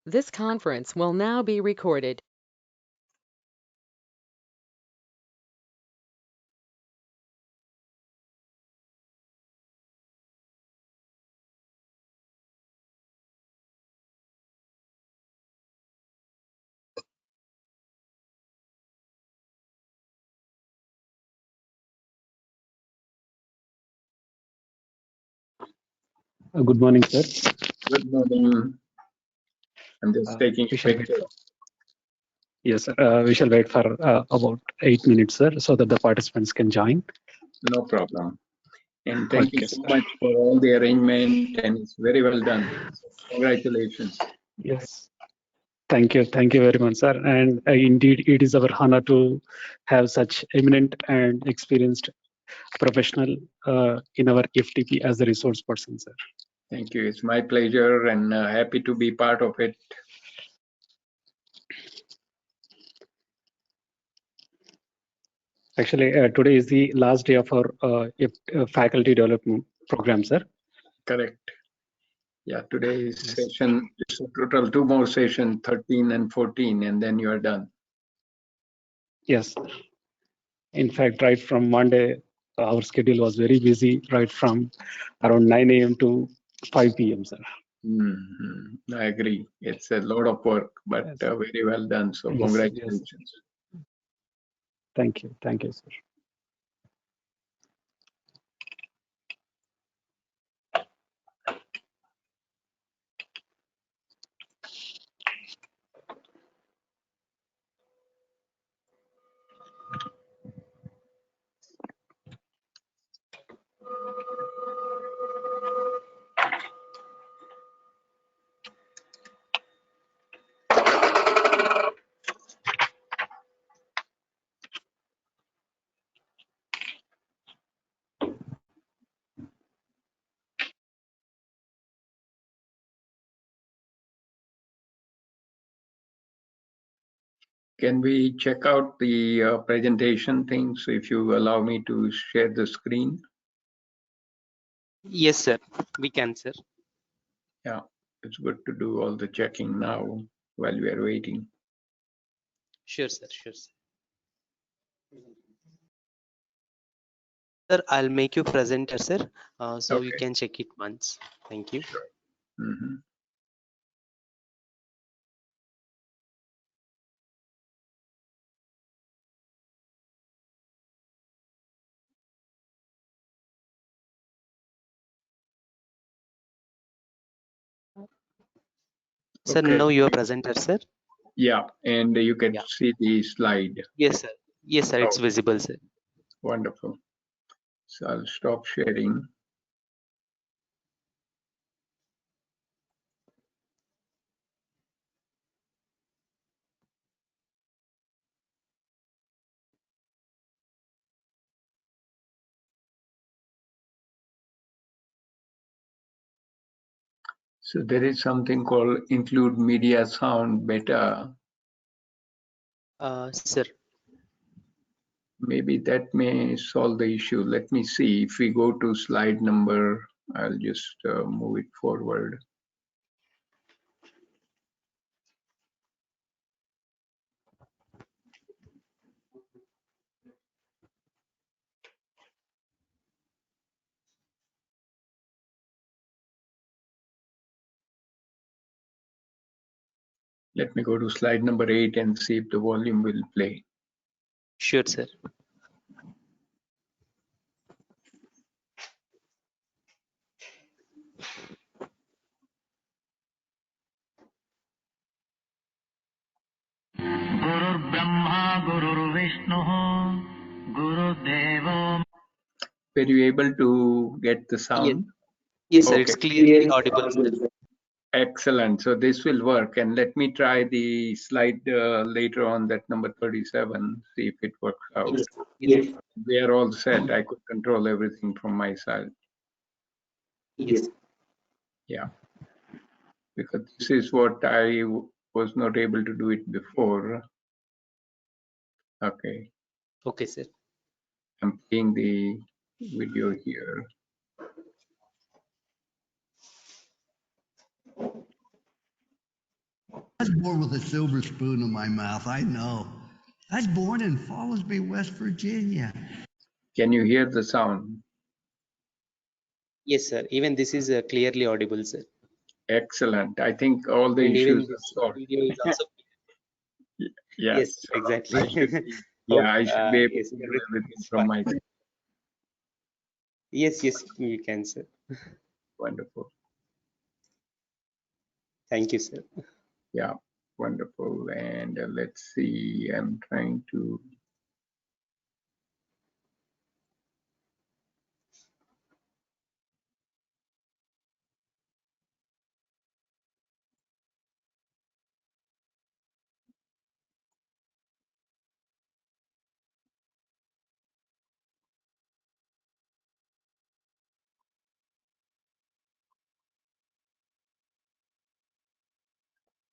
This conference will now be recorded. Good morning, sir. Good morning. I'm just taking a picture. Yes, we shall wait for about 8 minutes, sir, so that the participants can join. No problem. And thank you so much for all the arrangement, and it's very well done. Congratulations. Yes. Thank you very much, sir. And indeed, it is our honor to have such eminent and experienced professional in our FDP as a resource person, sir. Thank you. It's my pleasure and happy to be part of it. Actually, today is the last day of our faculty development program, sir. Correct. Yeah, today's session is a total 2 more sessions, 13 and 14, and then you are done. Yes. In fact, right from Monday, our schedule was very busy, right from around 9 a.m. to 5 p.m., sir. I agree. It's a lot of work, but Yes. very well done. So Yes, congratulations. yes. Thank you, sir. Can we check out the presentation things if you allow me to share the screen? Yes, sir. We can, sir. Yeah, it's good to do all the checking now while we are waiting. Sure, sir. Sure, sir. Sir, I'll make you presenter, sir. So Okay. you can check it once. Thank you. Sure. Mm-hmm. Sir, Okay. now you are presenter, sir. Yeah, and you can see the slide. Yes, sir. Yes, sir. It's Oh. visible, sir. Wonderful. So I'll stop sharing. So there is something called include media sound beta. Sir. Maybe that may solve the issue. Let me see. If we go to slide number, I'll just move it forward. Let me go to slide number 8 and see if the volume will play. Sure, sir. Guru Brahma, Guru Vishnu, Guru Devo. Were you able to get the sound? Yes, sir. Okay. It's clearly audible, sir. Excellent. So this will work. And let me try the slide later on, that number 37, see if it works out. Yes. We are all set. I could control everything from my side. Yes. Yeah. Because this is what I was not able to do it before. Okay. Okay, sir. I'm playing the video here. was born with a silver spoon in my mouth, I know. I was born in Fallsby, West Virginia. Can you hear the sound? Yes, sir. Even this is clearly audible, sir. Excellent. I think all the And even issues are this solved. video is also. Yeah. Yes, So exactly. I should be, Hope, I should be able yes, to do everything everything is from fine. my side. Yes, yes, you can, sir. Wonderful. Thank you, sir. Yeah, wonderful. And let's see, I'm trying to.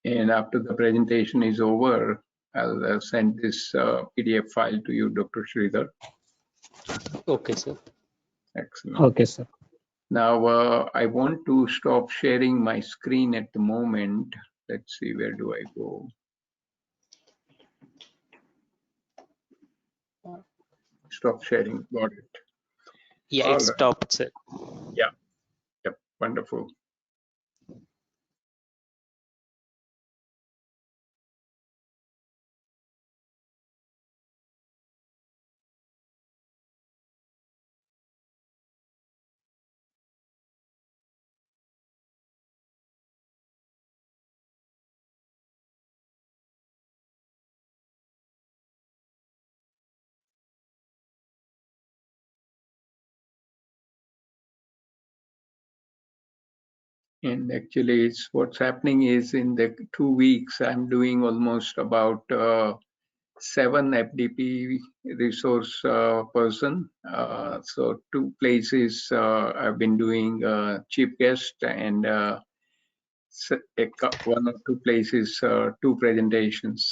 And after the presentation is over, I'll send this PDF file to you, Dr. Sridhar. Okay, sir. Excellent. Okay, sir. Now, I want to stop sharing my screen at the moment. Let's see, where do I go? Stop sharing. Got it. Yeah, All it right. stopped, sir. Yeah. Yep. Wonderful. And actually, it's what's happening is in the 2 weeks, I'm doing almost about 7 FDP resource person. So 2 places I've been doing chief guest, and one or 2 places 2 presentations.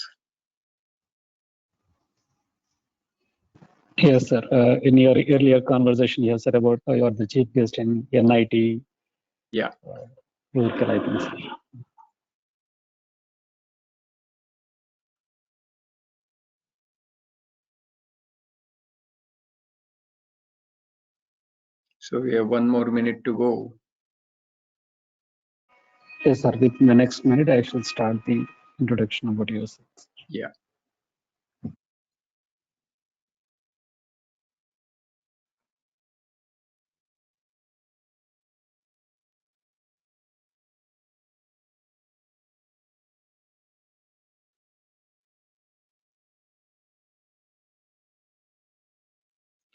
Yes, sir. In your earlier conversation, you have said about you are the chief guest in NIT. Yeah. Local, I think, sir. So we have 1 more minute to go. Yes, sir. Within the next minute, I shall start the introduction about yourself. Yeah.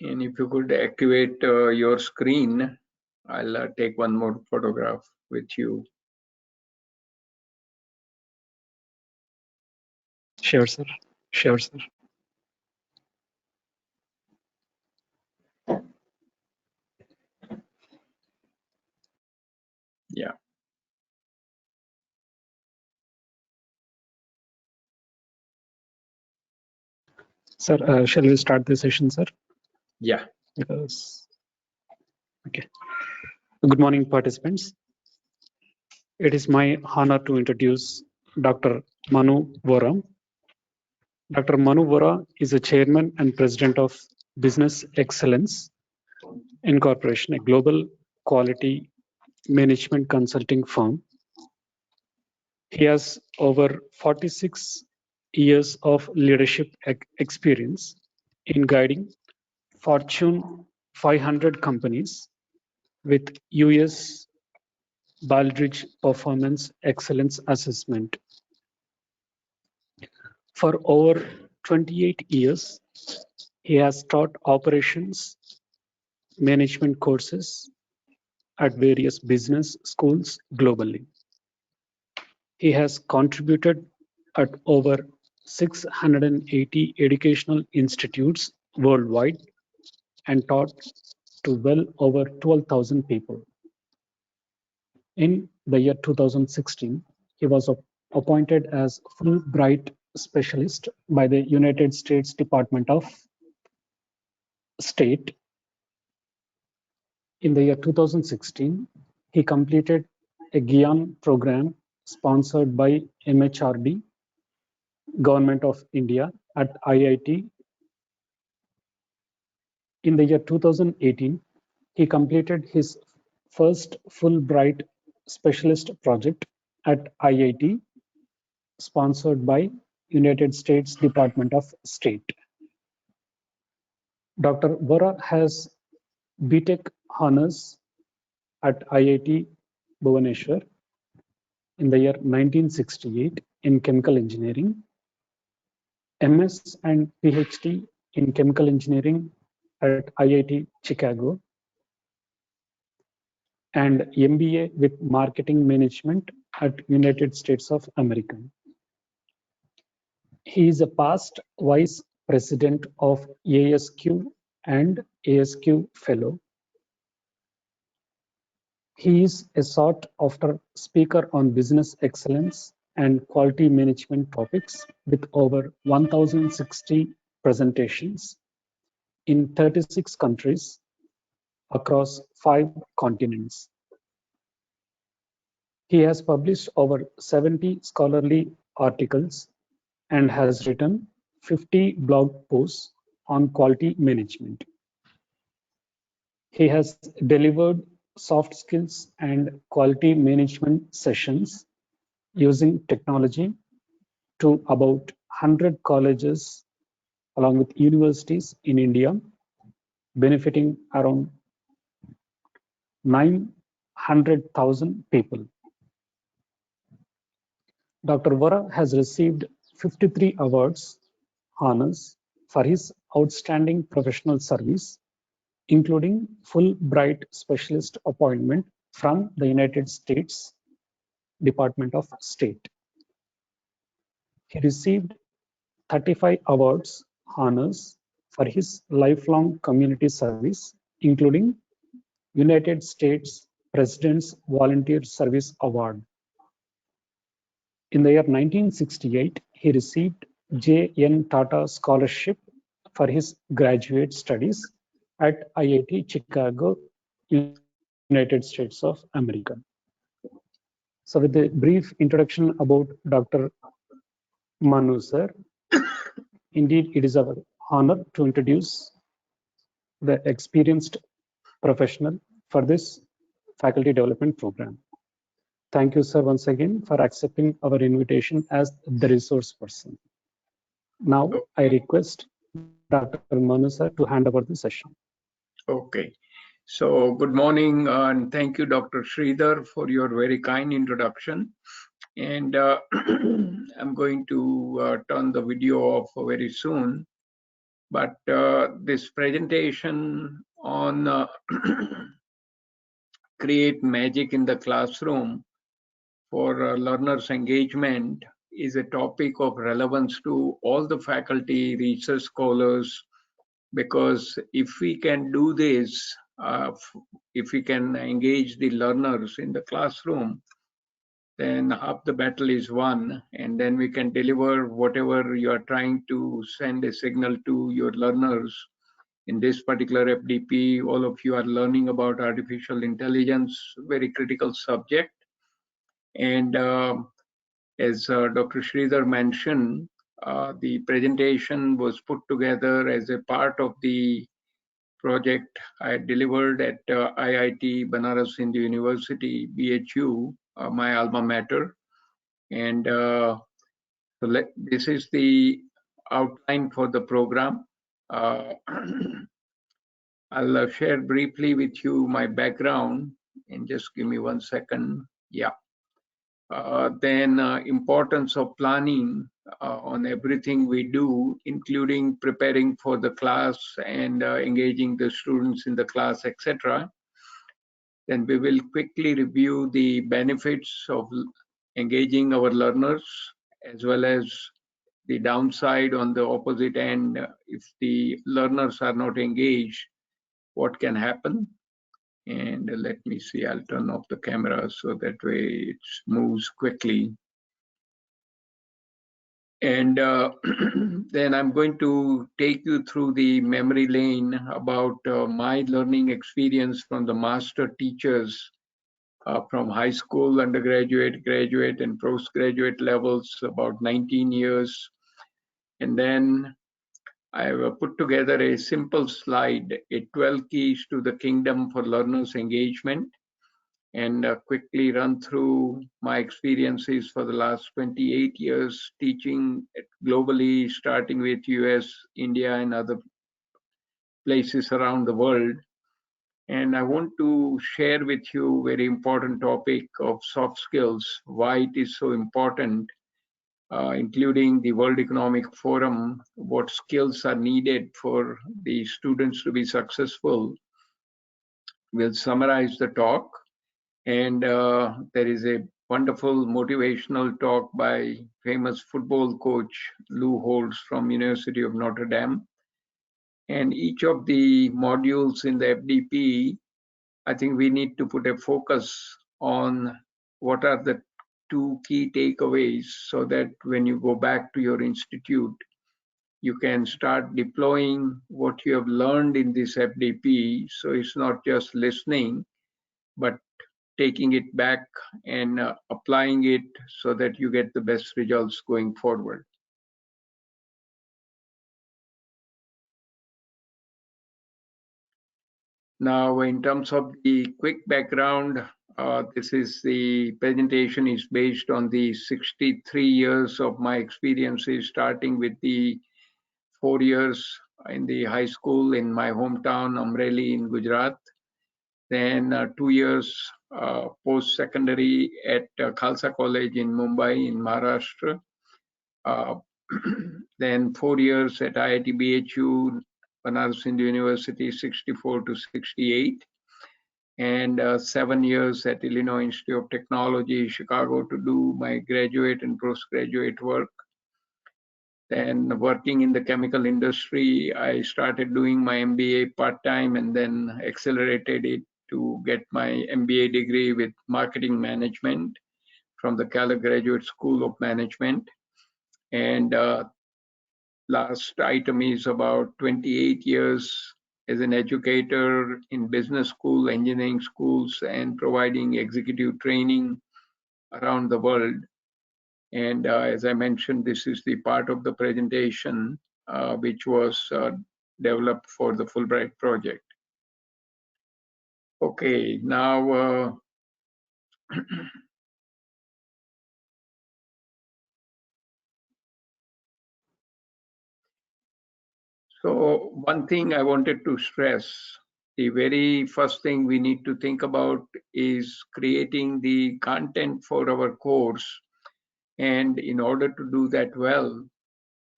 And if you could activate your screen, I'll take one more photograph with you. Sure, sir. Sure, sir. Yeah. Sir, shall we start the session, sir? Yeah. Because, okay. Good morning, participants. It is my honor to introduce Dr. Manu Vora. Dr. Manu Vora is a chairman and president of Business Excellence Incorporation, a global quality management consulting firm. He has over 46 years of leadership experience in guiding Fortune 500 companies with US Baldrige Performance Excellence Assessment. For over 28 years, he has taught operations management courses at various business schools globally. He has contributed at over 680 educational institutes worldwide and taught to well over 12,000 people. In the year 2016, he was appointed as Fulbright Specialist by the United States Department of State. In the year 2016, he completed a Guyana program sponsored by MHRD, Government of India at IIT. In the year 2018, he completed his first Fulbright specialist project at IIT, sponsored by United States Department of State. Dr. Vora has BTech honors at IIT Bhubaneswar in the year 1968 in chemical engineering, MS and PhD in chemical engineering at IIT Chicago, and MBA with marketing management at United States of America. He is a past vice president of ASQ and ASQ fellow. He is a sought after speaker on business excellence and quality management topics with over 1,060 presentations in 36 countries across 5 continents. He has published over 70 scholarly articles and has written 50 blog posts on quality management. He has delivered soft skills and quality management sessions using technology to about 100 colleges along with universities in India, benefiting around 900,000 people. Dr. Vora has received 53 awards, honors for his outstanding professional service, including Fulbright Specialist appointment from the United States Department of State. He received 35 awards, honors for his lifelong community service, including United States President's Volunteer Service Award. In the year 1968, he received J.N. Tata Scholarship for his graduate studies at IIT Chicago, United States of America. So with a brief introduction about Dr. Manu sir, indeed it is our honor to introduce the experienced professional for this faculty development program. Thank you, sir, once again for accepting our invitation as the resource person. Now I request Dr. Manu sir to hand over the session. Okay. So good morning and thank you, Dr. Sridhar, for your very kind introduction. And I'm going to turn the video off very soon. But this presentation on create magic in the classroom for learners' engagement is a topic of relevance to all the faculty, research scholars, because if we can do this, if we can engage the learners in the classroom, then half the battle is won, and then we can deliver whatever you are trying to send a signal to your learners. In this particular FDP, all of you are learning about artificial intelligence, very critical subject. And as Dr. Sridhar mentioned, the presentation was put together as a part of the project I delivered at IIT Banaras Hindu University, BHU, my alma mater. And this is the outline for the program. I'll share briefly with you my background, and just give me 1 second. Yeah. Then importance of planning on everything we do, including preparing for the class and engaging the students in the class, etc. Then we will quickly review the benefits of engaging our learners, as well as the downside on the opposite end. If the learners are not engaged, what can happen? And let me see, I'll turn off the camera so that way it moves quickly. And then I'm going to take you through the memory lane about my learning experience from the master teachers from high school, undergraduate, graduate, and postgraduate levels, about 19 years. And then I have put together a simple slide, 12 keys to the kingdom for learners' engagement, and quickly run through my experiences for the last 28 years teaching globally, starting with US, India, and other places around the world. And I want to share with you a very important topic of soft skills, why it is so important, including the World Economic Forum, what skills are needed for the students to be successful. We'll summarize the talk. And there is a wonderful motivational talk by famous football coach Lou Holtz from University of Notre Dame. And each of the modules in the FDP, I think we need to put a focus on what are the two key takeaways so that when you go back to your institute, you can start deploying what you have learned in this FDP. So it's not just listening, but taking it back and applying it so that you get the best results going forward. Now, in terms of the quick background, this is the presentation is based on the 63 years of my experiences, starting with the 4 years in the high school in my hometown, Amreli in Gujarat. Then 2 years post-secondary at Khalsa College in Mumbai in Maharashtra. Then 4 years at IIT BHU, Varanasi University, 64 to 68. And 7 years at Illinois Institute of Technology, Chicago, to do my graduate and postgraduate work. Then working in the chemical industry, I started doing my MBA part-time and then accelerated it to get my MBA degree with marketing management from the Khalsa Graduate School of Management. And last item is about 28 years as an educator in business school, engineering schools, and providing executive training around the world. And as I mentioned, this is the part of the presentation which was developed for the Fulbright project. Okay, now so one thing I wanted to stress, the very first thing we need to think about is creating the content for our course. And in order to do that well,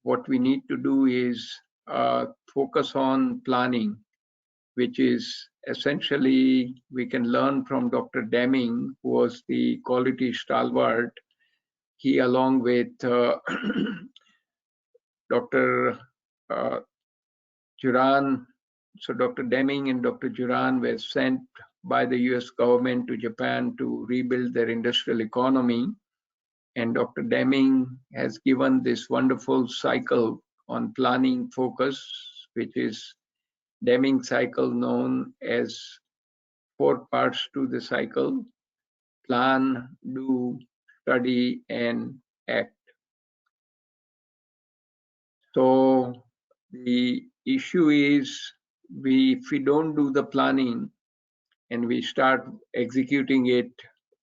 what we need to do is focus on planning, which is essentially we can learn from Dr. Deming, who was the quality stalwart. He, along with Dr. Juran, so Dr. Deming and Dr. Juran were sent by the US government to Japan to rebuild their industrial economy. And Dr. Deming has given this wonderful cycle on planning focus, which is Deming cycle, known as 4 parts to the cycle: plan, do, study, and act. So the issue is if we don't do the planning and we start executing it,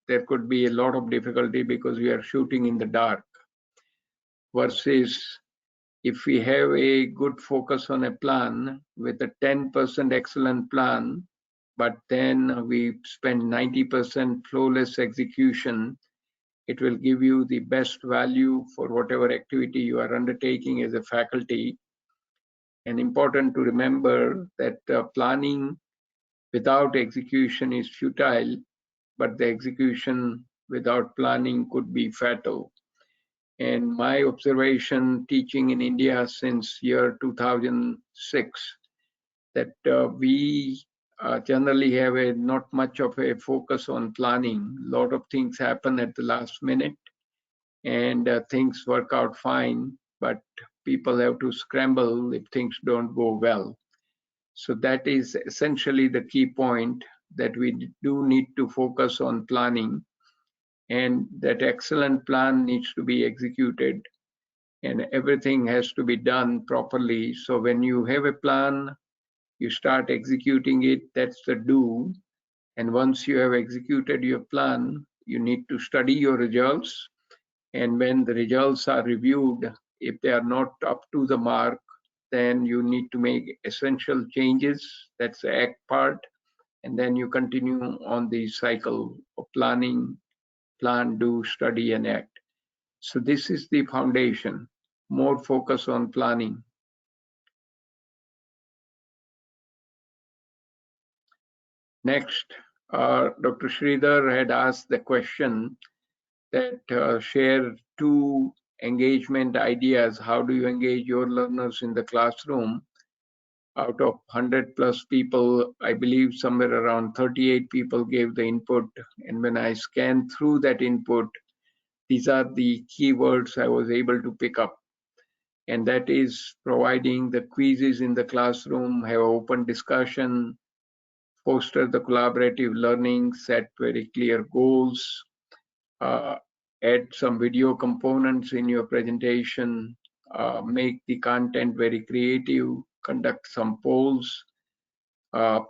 there could be a lot of difficulty because we are shooting in the dark. Versus if we have a good focus on a plan with a 10% excellent plan, but then we spend 90% flawless execution, it will give you the best value for whatever activity you are undertaking as a faculty. And important to remember that planning without execution is futile, but the execution without planning could be fatal. And my observation teaching in India since year 2006, that we generally have not much of a focus on planning. A lot of things happen at the last minute and things work out fine, but people have to scramble if things don't go well. So that is essentially the key point, that we do need to focus on planning, and that excellent plan needs to be executed, and everything has to be done properly. So when you have a plan, you start executing it, that's the do. And once you have executed your plan, you need to study your results. And when the results are reviewed, if they are not up to the mark, then you need to make essential changes. That's the act part. And then you continue on the cycle of planning, plan, do, study, and act. So this is the foundation, more focus on planning. Next, Dr. Sridhar had asked the question that share 2 engagement ideas. How do you engage your learners in the classroom? Out of 100 plus people, I believe somewhere around 38 people gave the input. And when I scanned through that input, these are the keywords I was able to pick up. And that is providing the quizzes in the classroom, have open discussion, foster the collaborative learning, set very clear goals, add some video components in your presentation, make the content very creative, conduct some polls,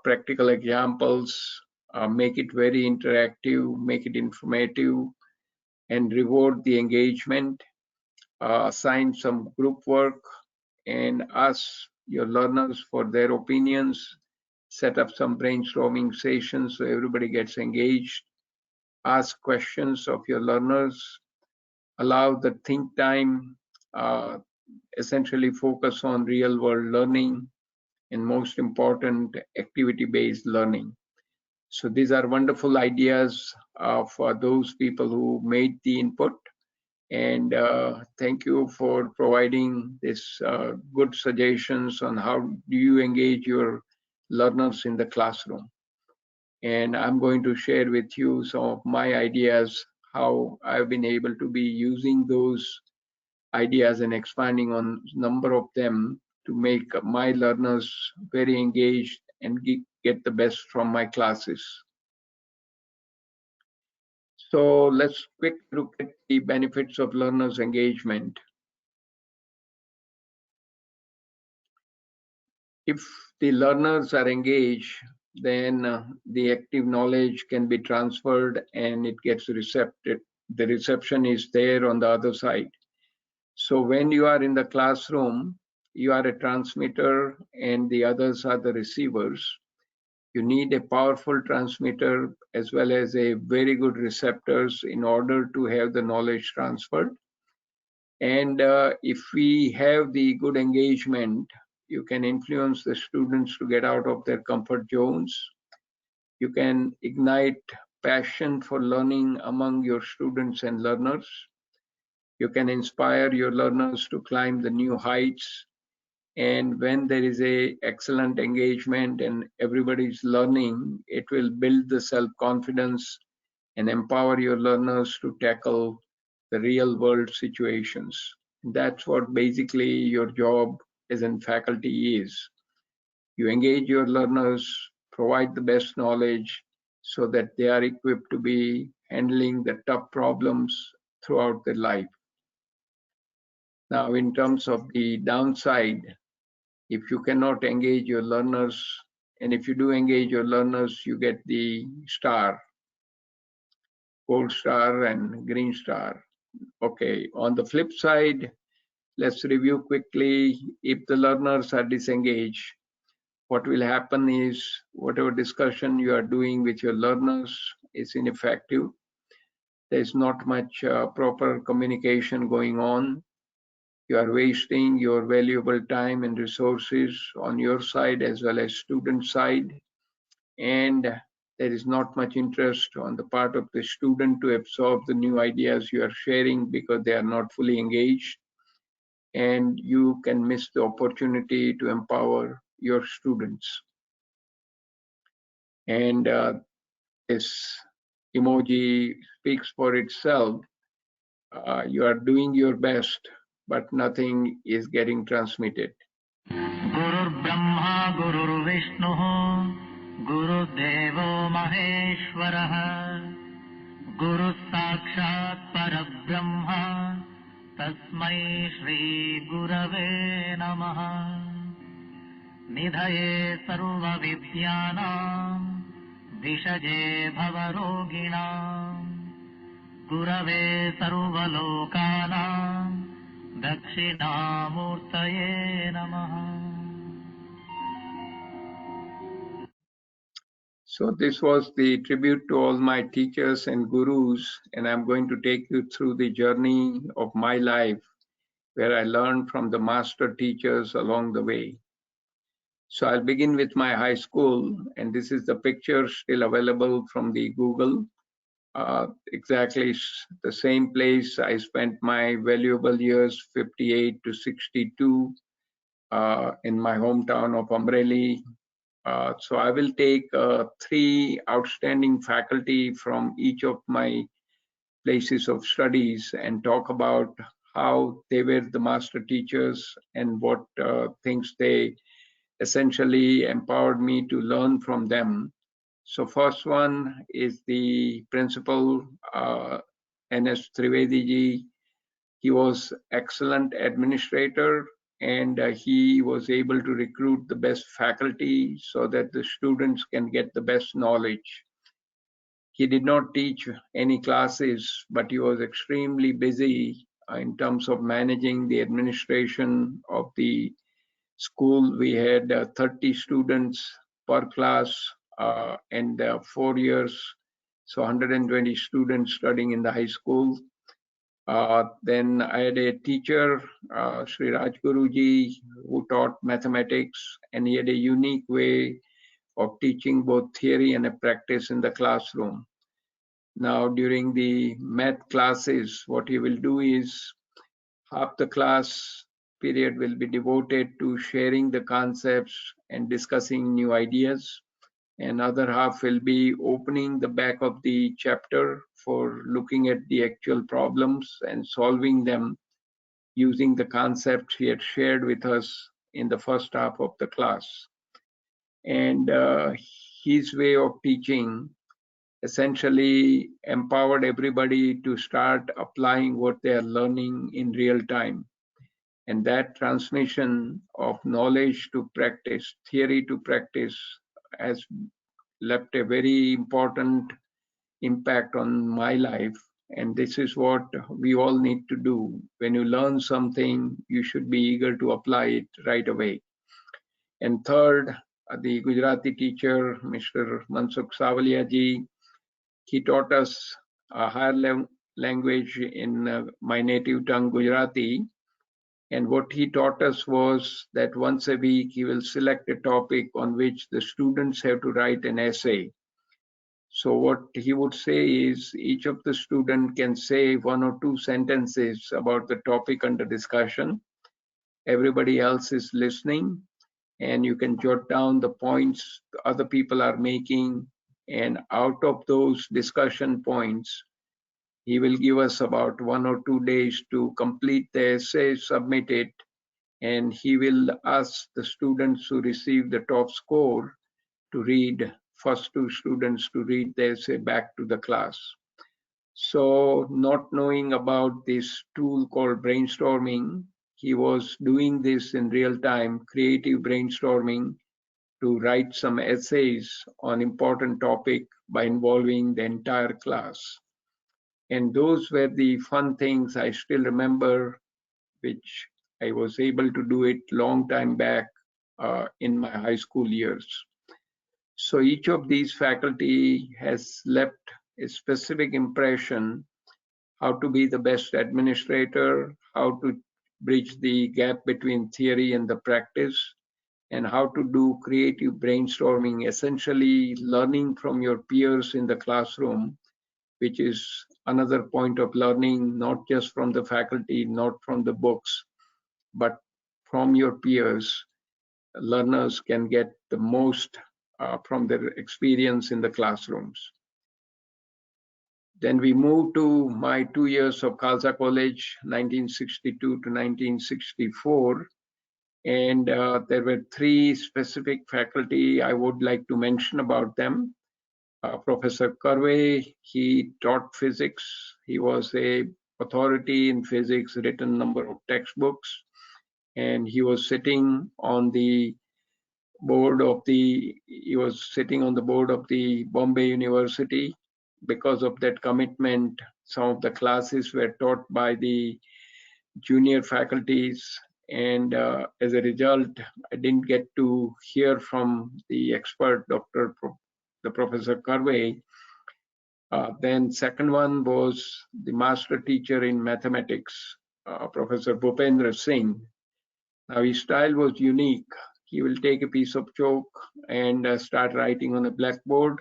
practical examples, make it very interactive, make it informative, and reward the engagement, assign some group work, and ask your learners for their opinions, set up some brainstorming sessions so everybody gets engaged, ask questions of your learners, allow the think time, essentially focus on real world learning, and most important, activity-based learning. So these are wonderful ideas for those people who made the input. And thank you for providing this good suggestions on how do you engage your learners in the classroom. And I'm going to share with you some of my ideas, how I've been able to be using those ideas and expanding on number of them to make my learners very engaged and get the best from my classes. So let's quickly look at the benefits of learners' engagement. If the learners are engaged, then the active knowledge can be transferred and it gets recepted. The reception is there on the other side. So when you are in the classroom, you are a transmitter and the others are the receivers. You need a powerful transmitter as well as a very good receptors in order to have the knowledge transferred. And if we have the good engagement, you can influence the students to get out of their comfort zones. You can ignite passion for learning among your students and learners. You can inspire your learners to climb the new heights. And when there is a excellent engagement and everybody's learning, it will build the self-confidence and empower your learners to tackle the real world situations. That's what basically your job as a faculty is. You engage your learners, provide the best knowledge so that they are equipped to be handling the tough problems throughout their life. Now, in terms of the downside, if you cannot engage your learners, and if you do engage your learners, you get the star, gold star and green star. Okay, on the flip side, let's review quickly. If the learners are disengaged, what will happen is whatever discussion you are doing with your learners is ineffective. There's not much proper communication going on. You are wasting your valuable time and resources on your side as well as student side. And there is not much interest on the part of the student to absorb the new ideas you are sharing because they are not fully engaged. And you can miss the opportunity to empower your students. And this emoji speaks for itself. You are doing your best, but nothing is getting transmitted. Gurur Brahma Gurur Vishnu गुरुदेवो महेश्वरः गुरुः साक्षात् परब्रह्म तस्मै श्रीगुरवे नमः निधये सर्वविद्यानां विषजे भवरोगिणां गुरवे सर्वलोकानां दक्षिणामूर्तये नमः. So this was the tribute to all my teachers and gurus, and I'm going to take you through the journey of my life where I learned from the master teachers along the way. So I'll begin with my high school, and this is the picture still available from the Google. Exactly the same place I spent my valuable years, 58 to 62, in my hometown of Amreli. So I will take 3 outstanding faculty from each of my places of studies and talk about how they were the master teachers and what things they essentially empowered me to learn from them. So first one is the principal, N.S. Trivedi ji. He was excellent administrator, and he was able to recruit the best faculty so that the students can get the best knowledge. He did not teach any classes, but he was extremely busy in terms of managing the administration of the school. We had 30 students per class, and 4 years, so 120 students studying in the high school. Then I had a teacher, Sri Rajguruji, who taught mathematics, and he had a unique way of teaching both theory and a practice in the classroom. Now, during the math classes, what he will do is half the class period will be devoted to sharing the concepts and discussing new ideas. Another half will be opening the back of the chapter for looking at the actual problems and solving them using the concepts he had shared with us in the first half of the class. And his way of teaching essentially empowered everybody to start applying what they are learning in real time. And that transmission of knowledge to practice, theory to practice, has left a very important impact on my life. And this is what we all need to do. When you learn something, you should be eager to apply it right away. And third, the Gujarati teacher, Mr. Mansukh Savalia ji, he taught us a higher language in my native tongue, Gujarati. And what he taught us was that once a week he will select a topic on which the students have to write an essay. So what he would say is each of the student can say 1 or 2 sentences about the topic under discussion. Everybody else is listening, and you can jot down the points other people are making. And out of those discussion points, he will give us about 1 or 2 days to complete the essay, submit it, and he will ask the students who receive the top score to read, first 2 students to read the essay back to the class. So not knowing about this tool called brainstorming, he was doing this in real time, creative brainstorming, to write some essays on important topic by involving the entire class. And those were the fun things I still remember, which I was able to do it long time back in my high school years. So each of these faculty has left a specific impression how to be the best administrator, how to bridge the gap between theory and the practice, and how to do creative brainstorming, essentially learning from your peers in the classroom, which is another point of learning, not just from the faculty, not from the books, but from your peers. Learners can get the most from their experience in the classrooms. Then we moved to my 2 years of Khalsa College, 1962 to 1964. And there were three specific faculty I would like to mention about them. Professor Karve, he taught physics. He was a authority in physics, written number of textbooks, and he was sitting on the board of the Bombay University. Because of that commitment, some of the classes were taught by the junior faculties, and as a result, I didn't get to hear from the expert, Professor Karve. Then second one was the master teacher in mathematics, Professor Bhupendra Singh. Now his style was unique. He will take a piece of chalk and start writing on a blackboard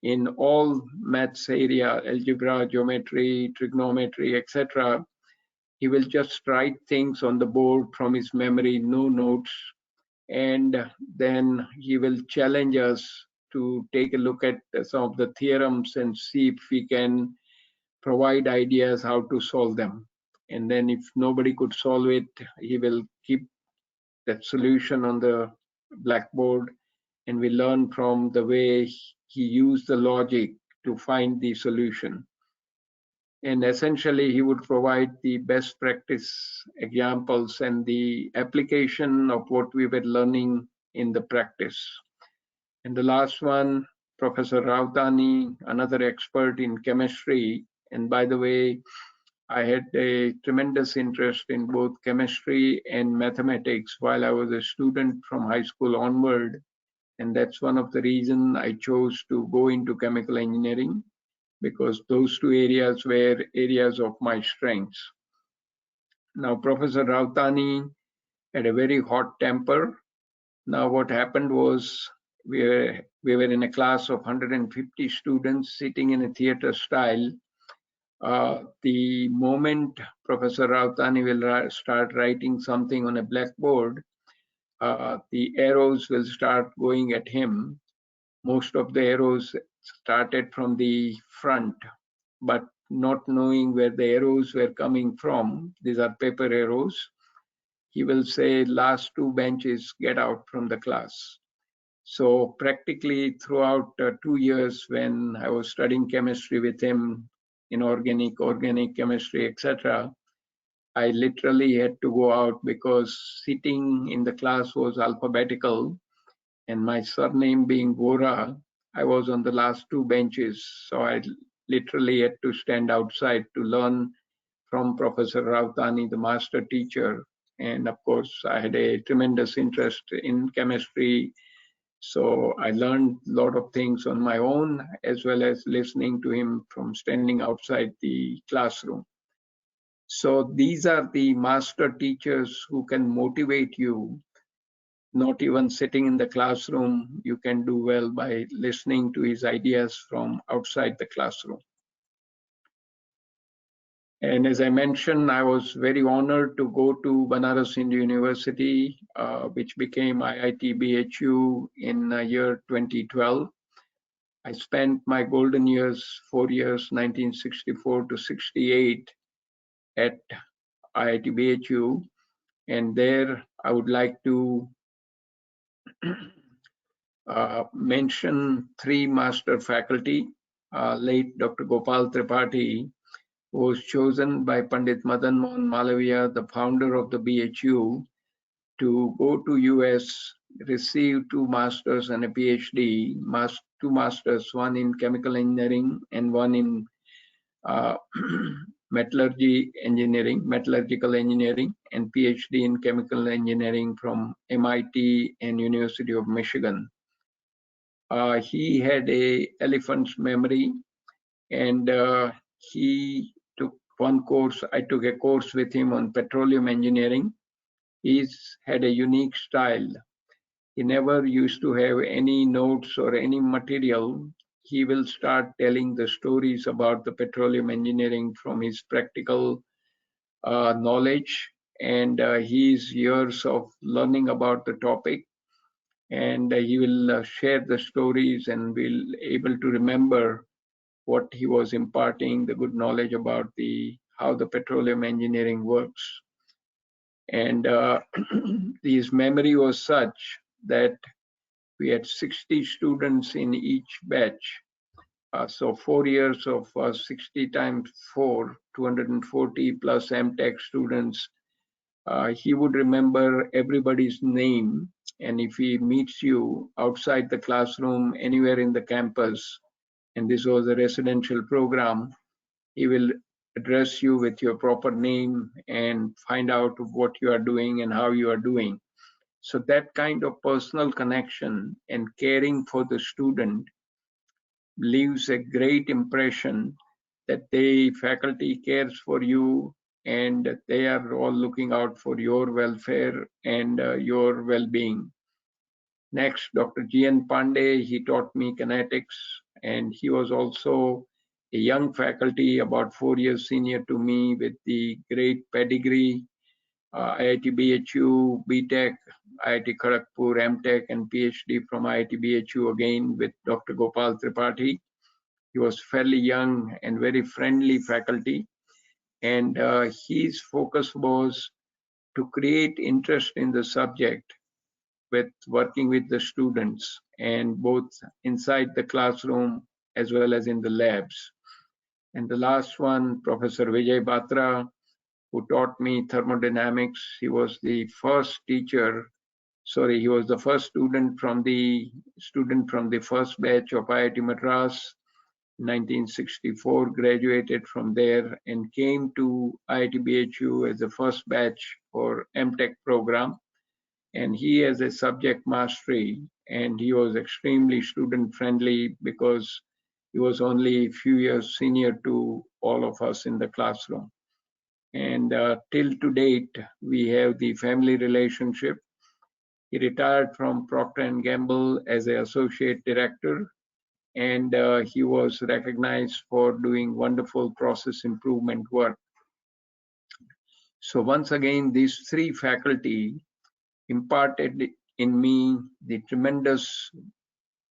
in all maths area, algebra, geometry, trigonometry, etc. He will just write things on the board from his memory, no notes, and then he will challenge us to take a look at some of the theorems and see if we can provide ideas how to solve them. And then if nobody could solve it, he will keep that solution on the blackboard, and we learn from the way he used the logic to find the solution. And essentially, he would provide the best practice examples and the application of what we were learning in the practice. And the last one, Professor Rautani, another expert in chemistry. And by the way, I had a tremendous interest in both chemistry and mathematics while I was a student from high school onward. And that's one of the reasons I chose to go into chemical engineering, because those two areas were areas of my strengths. Now, Professor Rautani had a very hot temper. Now, what happened was we were in a class of 150 students sitting in a theater style. The moment Professor Rautani will start writing something on a blackboard, the arrows will start going at him. Most of the arrows started from the front, but not knowing where the arrows were coming from, these are paper arrows, he will say, last two benches, get out from the class. So practically throughout 2 years when I was studying chemistry with him, inorganic, organic chemistry, etc., I literally had to go out because sitting in the class was alphabetical, and my surname being Vora, I was on the last two benches. So I literally had to stand outside to learn from Professor Rautani, the master teacher. And of course, I had a tremendous interest in chemistry. So I learned a lot of things on my own, as well as listening to him from standing outside the classroom. So these are the master teachers who can motivate you. Not even sitting in the classroom, you can do well by listening to his ideas from outside the classroom. And as I mentioned, I was very honored to go to Varanasi University, which became IIT BHU in year 2012. I spent my golden years, 4 years, 1964 to 68 at IIT BHU. And there I would like to mention three master faculty. Late Dr. Gopal Tripathi was chosen by Pandit Madan Mohan Malaviya, the founder of the BHU, to go to US, receive 2 masters and a PhD, 2 masters, one in chemical engineering and one in metallurgical engineering, and PhD in chemical engineering from MIT and University of Michigan. He had a elephant's memory, and he took one course. I took a course with him on petroleum engineering. He's had a unique style. He never used to have any notes or any material. He will start telling the stories about the petroleum engineering from his practical knowledge and his years of learning about the topic. And he will share the stories and will able to remember what he was imparting, the good knowledge about how the petroleum engineering works. And his memory was such that we had 60 students in each batch. So 4 years of 60 times 4, 240 plus MTech students. He would remember everybody's name, and if he meets you outside the classroom, anywhere in the campus, and this was a residential program, he will address you with your proper name and find out what you are doing and how you are doing. So that kind of personal connection and caring for the student leaves a great impression that the faculty cares for you and they are all looking out for your welfare and your well-being. Next, Dr. G.N. Pandey, he taught me kinetics, and he was also a young faculty, about 4 years senior to me, with the great pedigree, IIT BHU, BTech, IIT Kharagpur, MTech, and PhD from IIT BHU again with Dr. Gopal Tripathi. He was fairly young and very friendly faculty, and his focus was to create interest in the subject with working with the students, and both inside the classroom as well as in the labs. And the last one, Professor Vijay Batra, who taught me thermodynamics. He was the first teacher, sorry, he was the first student from the first batch of IIT Madras, 1964, graduated from there and came to IIT BHU as the first batch for MTech program. And he has a subject mastery, and he was extremely student friendly because he was only a few years senior to all of us in the classroom. And till to date, we have the family relationship. He retired from Procter & Gamble as an associate director, and he was recognized for doing wonderful process improvement work. So once again, these three faculty imparted in me the tremendous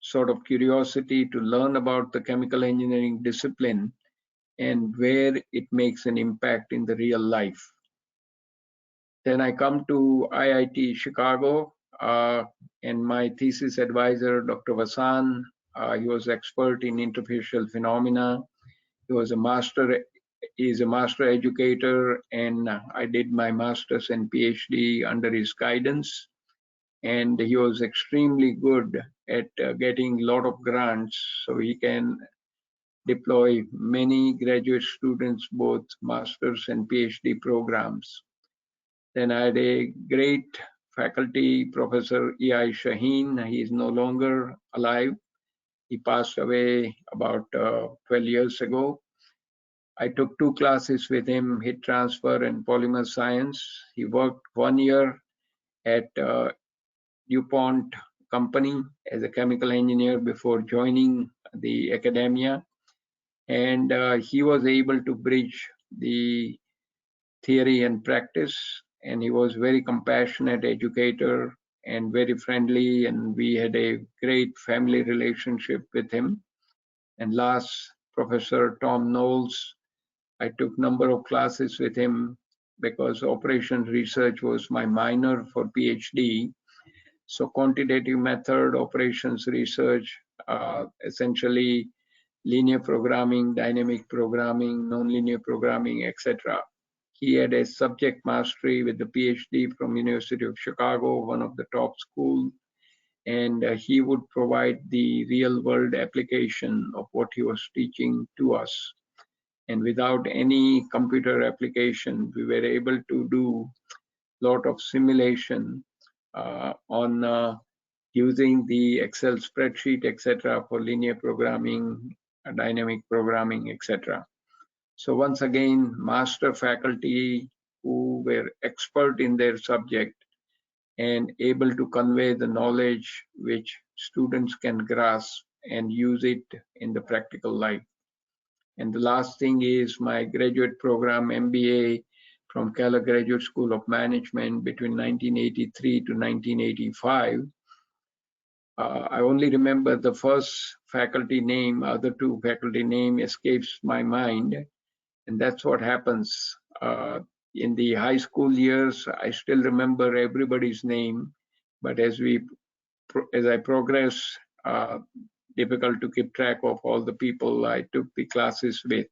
sort of curiosity to learn about the chemical engineering discipline and where it makes an impact in the real life. Then I come to IIT Chicago, and my thesis advisor, Dr. Vasan, he was expert in interfacial phenomena. He was he's a master educator, and I did my master's and PhD under his guidance. And he was extremely good at getting a lot of grants, so he can deploy many graduate students, both master's and PhD programs. Then I had a great faculty, Professor E.I. Shaheen. He is no longer alive. He passed away about 12 years ago. I took 2 classes with him, heat transfer and polymer science. He worked 1 year at DuPont company as a chemical engineer before joining the academia. And he was able to bridge the theory and practice, and he was very compassionate educator and very friendly, and we had a great family relationship with him. And last, Professor Tom Knowles, I took number of classes with him because operations research was my minor for PhD. So quantitative method, operations research, essentially linear programming, dynamic programming, nonlinear programming, etc. He had a subject mastery with the PhD from University of Chicago, one of the top schools, and he would provide the real world application of what he was teaching to us. And without any computer application, we were able to do a lot of simulation on using the Excel spreadsheet, etc., for linear programming, dynamic programming, etc. So once again, master faculty who were expert in their subject and able to convey the knowledge which students can grasp and use it in the practical life. And the last thing is my graduate program, MBA from Keller Graduate School of Management between 1983 to 1985. I only remember the first faculty name, other 2 faculty name escapes my mind. And that's what happens. in the high school years, I still remember everybody's name, but as I progress, difficult to keep track of all the people I took the classes with.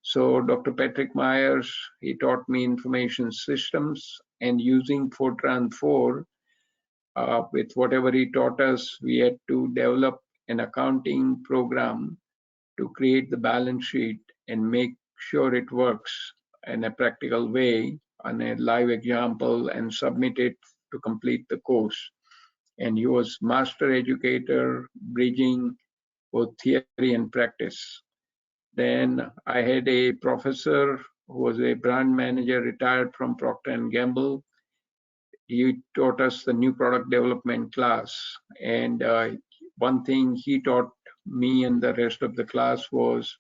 So Dr. Patrick Myers, he taught me information systems, and using Fortran 4, with whatever he taught us, we had to develop an accounting program to create the balance sheet and make sure it works in a practical way on a live example and submit it to complete the course. And he was master educator, bridging both theory and practice. Then I had a professor who was a brand manager, retired from Procter & Gamble. He taught us the new product development class. And one thing he taught me and the rest of the class was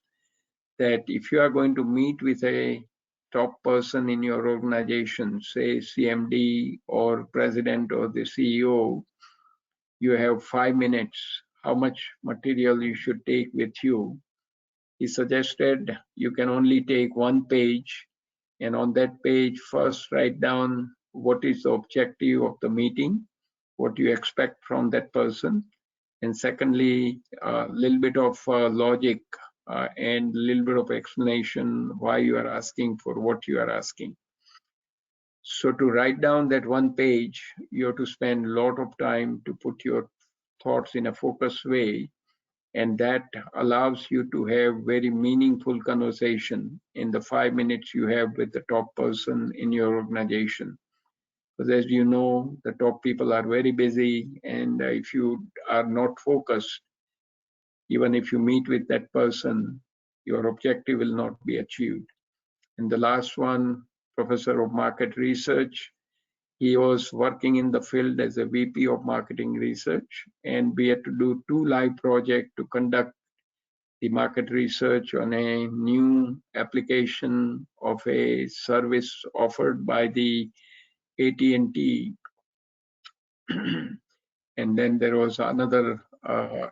that if you are going to meet with a top person in your organization, say CMD or president or the CEO, you have 5 minutes. How much material you should take with you? He suggested you can only take 1 page, and on that page, first write down what is the objective of the meeting, what you expect from that person, and secondly, a little bit of logic and a little bit of explanation why you are asking for what you are asking. So to write down that 1 page, you have to spend a lot of time to put your thoughts in a focused way, and that allows you to have very meaningful conversation in the 5 minutes you have with the top person in your organization. Because as you know, the top people are very busy, and if you are not focused, even if you meet with that person, your objective will not be achieved. And the last one, professor of market research, he was working in the field as a VP of marketing research, and we had to do 2 live projects to conduct the market research on a new application of a service offered by the AT&T. And then there was another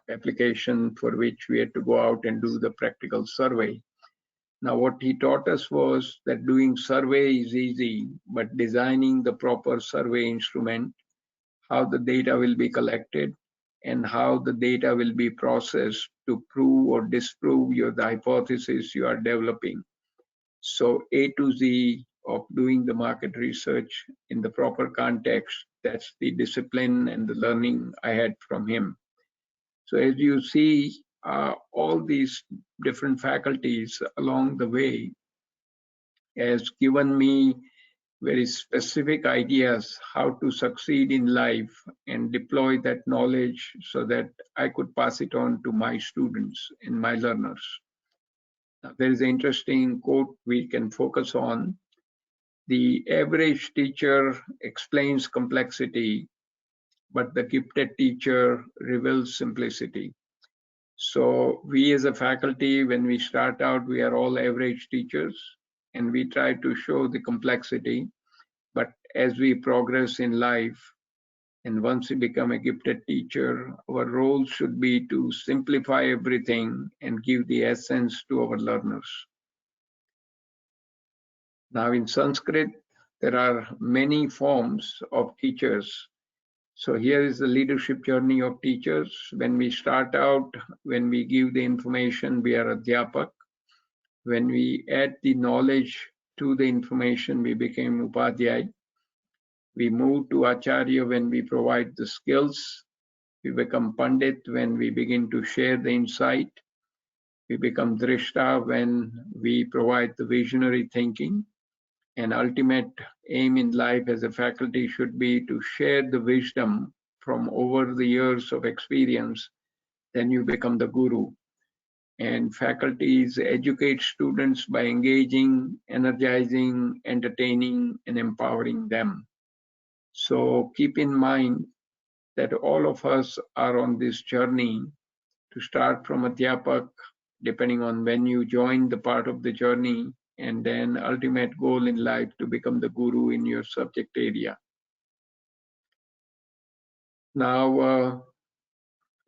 application for which we had to go out and do the practical survey. Now, what he taught us was that doing survey is easy, but designing the proper survey instrument, how the data will be collected, and how the data will be processed to prove or disprove the hypothesis you are developing. So A to Z of doing the market research in the proper context, that's the discipline and the learning I had from him. So as you see, all these different faculties along the way has given me very specific ideas how to succeed in life and deploy that knowledge so that I could pass it on to my students and my learners. Now, there is an interesting quote we can focus on. The average teacher explains complexity, but the gifted teacher reveals simplicity. So we as a faculty, when we start out, we are all average teachers, and we try to show the complexity. But as we progress in life, and once we become a gifted teacher, our role should be to simplify everything and give the essence to our learners. Now in Sanskrit, there are many forms of teachers. So here is the leadership journey of teachers. When we start out, when we give the information, we are Adhyapak. When we add the knowledge to the information, we became Upadhyay. We move to Acharya when we provide the skills. We become Pandit when we begin to share the insight. We become Drishta when we provide the visionary thinking. And ultimate aim in life as a faculty should be to share the wisdom from over the years of experience. Then you become the guru. And faculties educate students by engaging, energizing, entertaining, and empowering them. So keep in mind that all of us are on this journey to start from Adhyapak, depending on when you join the part of the journey, and then ultimate goal in life to become the guru in your subject area. Now,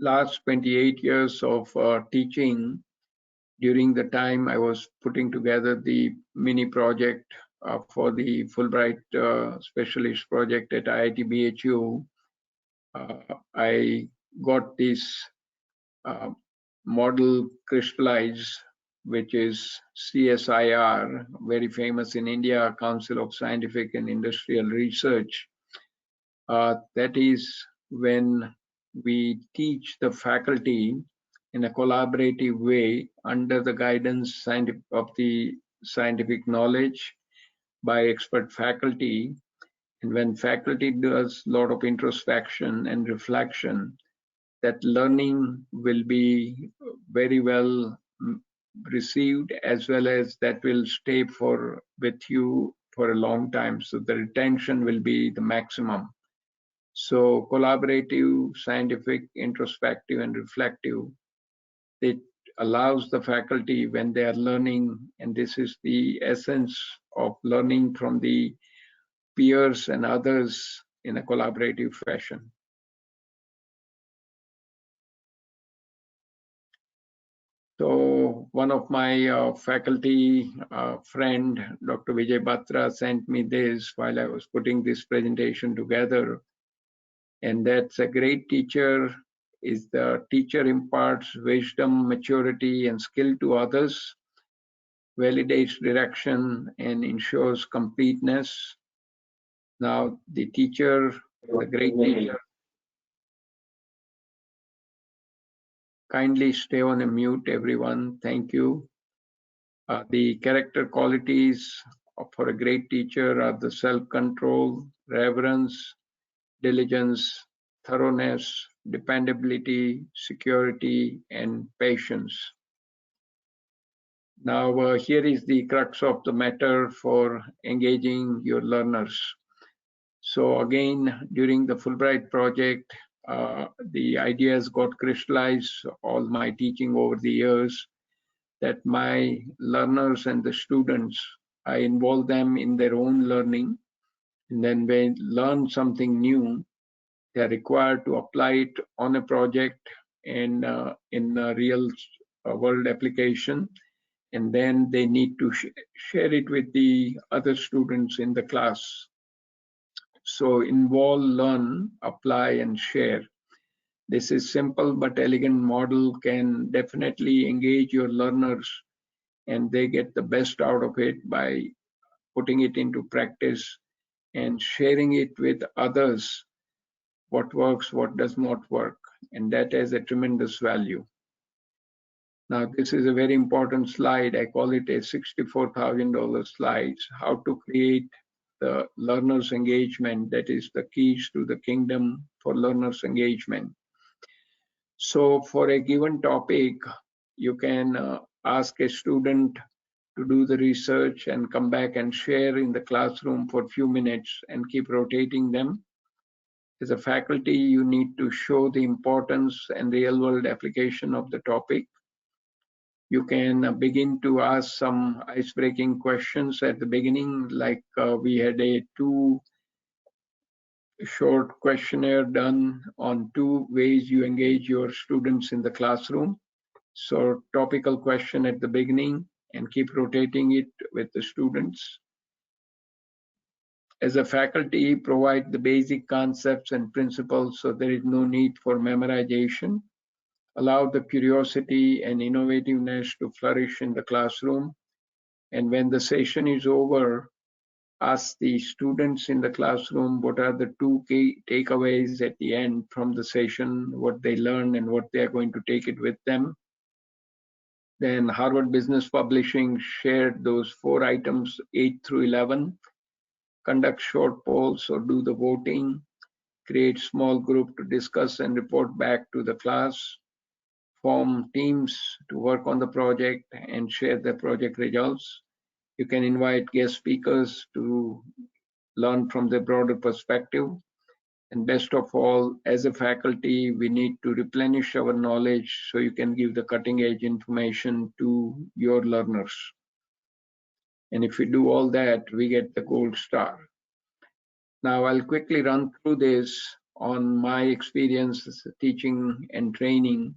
last 28 years of teaching, during the time I was putting together the mini project for the Fulbright Specialist Project at IIT BHU, I got this model crystallized, which is CSIR, very famous in India, Council of Scientific and Industrial Research. That is when we teach the faculty in a collaborative way under the guidance of the scientific knowledge by expert faculty. And when faculty does a lot of introspection and reflection, that learning will be very well received, as well as that will stay with you for a long time. So the retention will be the maximum. So collaborative, scientific, introspective, and reflective, it allows the faculty when they are learning, and this is the essence of learning from the peers and others in a collaborative fashion. So one of my faculty friend, Dr. Vijay Batra, sent me this while I was putting this presentation together. And that's a great teacher is the teacher imparts wisdom, maturity, and skill to others, validates direction, and ensures completeness. Now, the teacher, the great teacher, kindly stay on a mute, everyone. Thank you. The character qualities for a great teacher are the self-control, reverence, diligence, thoroughness, dependability, security, and patience. Now, here is the crux of the matter for engaging your learners. So again, during the Fulbright project, the ideas got crystallized, all my teaching over the years, that my learners and the students, I involve them in their own learning. And then when they learn something new, they're required to apply it on a project and in a real world application. And then they need to share it with the other students in the class. So involve, learn, apply, and share. This is simple but elegant model can definitely engage your learners, and they get the best out of it by putting it into practice and sharing it with others, what works, what does not work, and that has a tremendous value. Now, this is a very important slide. I call it a $64,000 slide, how to create the learners engagement. That is the keys to the kingdom for learners engagement. So for a given topic, you can ask a student to do the research and come back and share in the classroom for a few minutes and keep rotating them. As a faculty, you need to show the importance and real world application of the topic. You can begin to ask some ice-breaking questions at the beginning, like we had a 2 short questionnaire done on 2 ways you engage your students in the classroom. So topical question at the beginning and keep rotating it with the students. As a faculty, provide the basic concepts and principles so there is no need for memorization. Allow the curiosity and innovativeness to flourish in the classroom. And when the session is over, ask the students in the classroom what are the 2 key takeaways at the end from the session, what they learned and what they are going to take it with them. Then Harvard Business Publishing shared those 4 items, 8 through 11. Conduct short polls or do the voting. Create small group to discuss and report back to the class. Form teams to work on the project and share the project results. You can invite guest speakers to learn from the broader perspective. And best of all, as a faculty, we need to replenish our knowledge so you can give the cutting edge information to your learners. And if we do all that, we get the gold star. Now I'll quickly run through this on my experience teaching and training,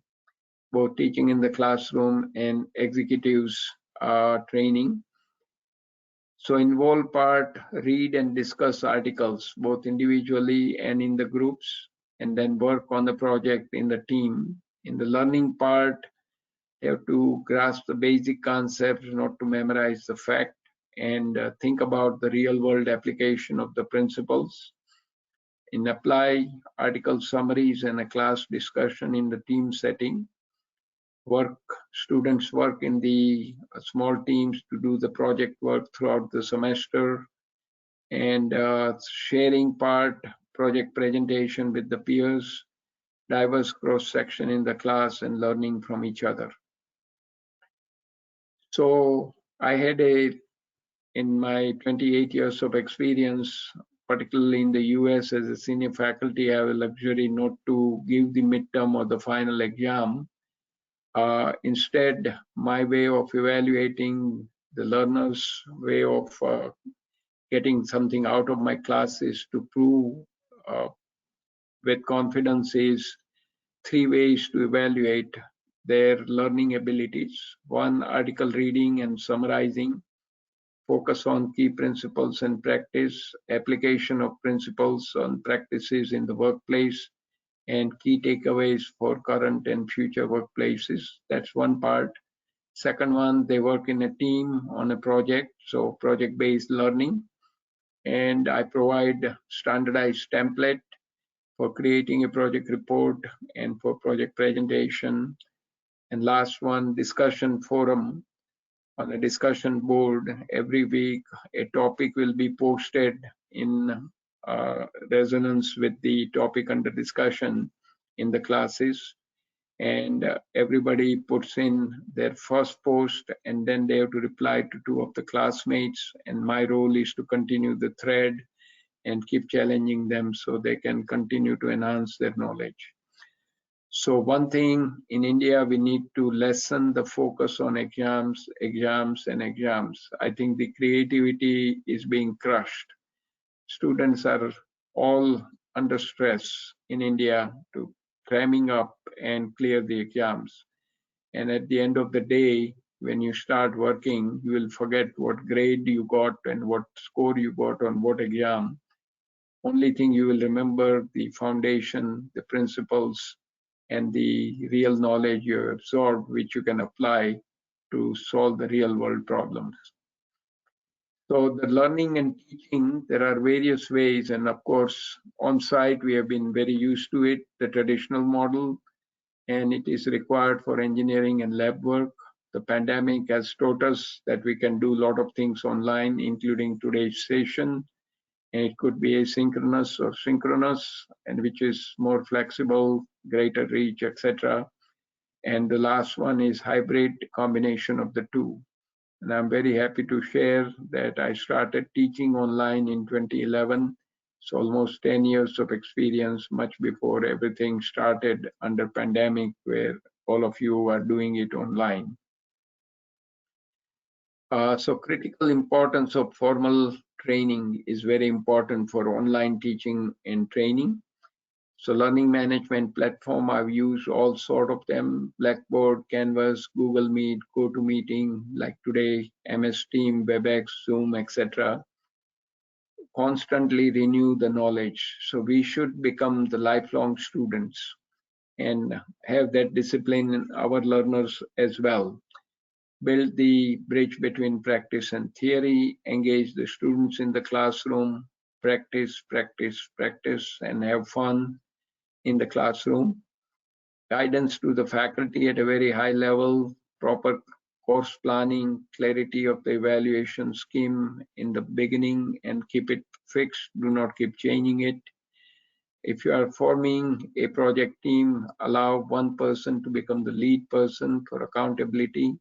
both teaching in the classroom and executives training. So involved part, read and discuss articles, both individually and in the groups, and then work on the project in the team. In the learning part, you have to grasp the basic concepts, not to memorize the fact, and think about the real world application of the principles. In apply, article summaries and a class discussion in the team setting. Students work in the small teams to do the project work throughout the semester, and sharing part, project presentation with the peers, diverse cross section in the class, and learning from each other. So I had in my 28 years of experience, particularly in the US as a senior faculty, I have a luxury not to give the midterm or the final exam. Instead, my way of evaluating the learner's way of getting something out of my class is to prove with confidence is 3 ways to evaluate their learning abilities. One, article reading and summarizing. Focus on key principles and practice, application of principles on practices in the workplace, and key takeaways for current and future workplaces. That's one part. Second one, they work in a team on a project, so project-based learning. And I provide standardized template for creating a project report and for project presentation. And last one, discussion forum. On a discussion board, every week a topic will be posted in resonance with the topic under discussion in the classes, and everybody puts in their first post, and then they have to reply to 2 of the classmates, and my role is to continue the thread and keep challenging them so they can continue to enhance their knowledge. So one thing in India, we need to lessen the focus on exams, exams, and exams. I think the creativity is being crushed. Students are all under stress in India to cramming up and clear the exams. And at the end of the day, when you start working, you will forget what grade you got and what score you got on what exam. Only thing you will remember the foundation, the principles, and the real knowledge you have absorbed, which you can apply to solve the real world problems. So the learning and teaching, there are various ways, and of course, on site, we have been very used to it, the traditional model, and it is required for engineering and lab work. The pandemic has taught us that we can do a lot of things online, including today's session. And it could be asynchronous or synchronous, and which is more flexible, greater reach, etc. And the last one is hybrid combination of the two. And I'm very happy to share that I started teaching online in 2011. So almost 10 years of experience, much before everything started under pandemic, where all of you are doing it online. So critical importance of formal training is very important for online teaching and training. So learning management platform, I've used all sort of them: Blackboard, Canvas, Google Meet, GoToMeeting, like today, MS Team, WebEx, Zoom, etc. Constantly renew the knowledge. So we should become the lifelong students and have that discipline in our learners as well. Build the bridge between practice and theory, engage the students in the classroom, practice, practice, practice, and have fun in the classroom. Guidance to the faculty at a very high level, proper course planning, clarity of the evaluation scheme in the beginning, and keep it fixed, do not keep changing it. If you are forming a project team, allow one person to become the lead person for accountability,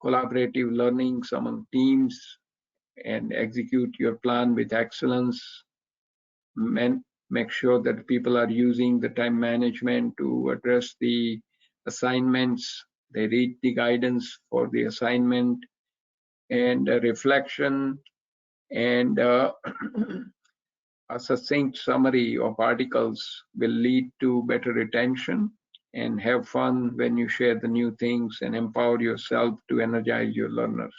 collaborative learnings among teams, and execute your plan with excellence. Make sure that people are using the time management to address the assignments. They read the guidance for the assignment, and reflection, and a succinct summary of articles will lead to better retention. And have fun when you share the new things, and empower yourself to energize your learners.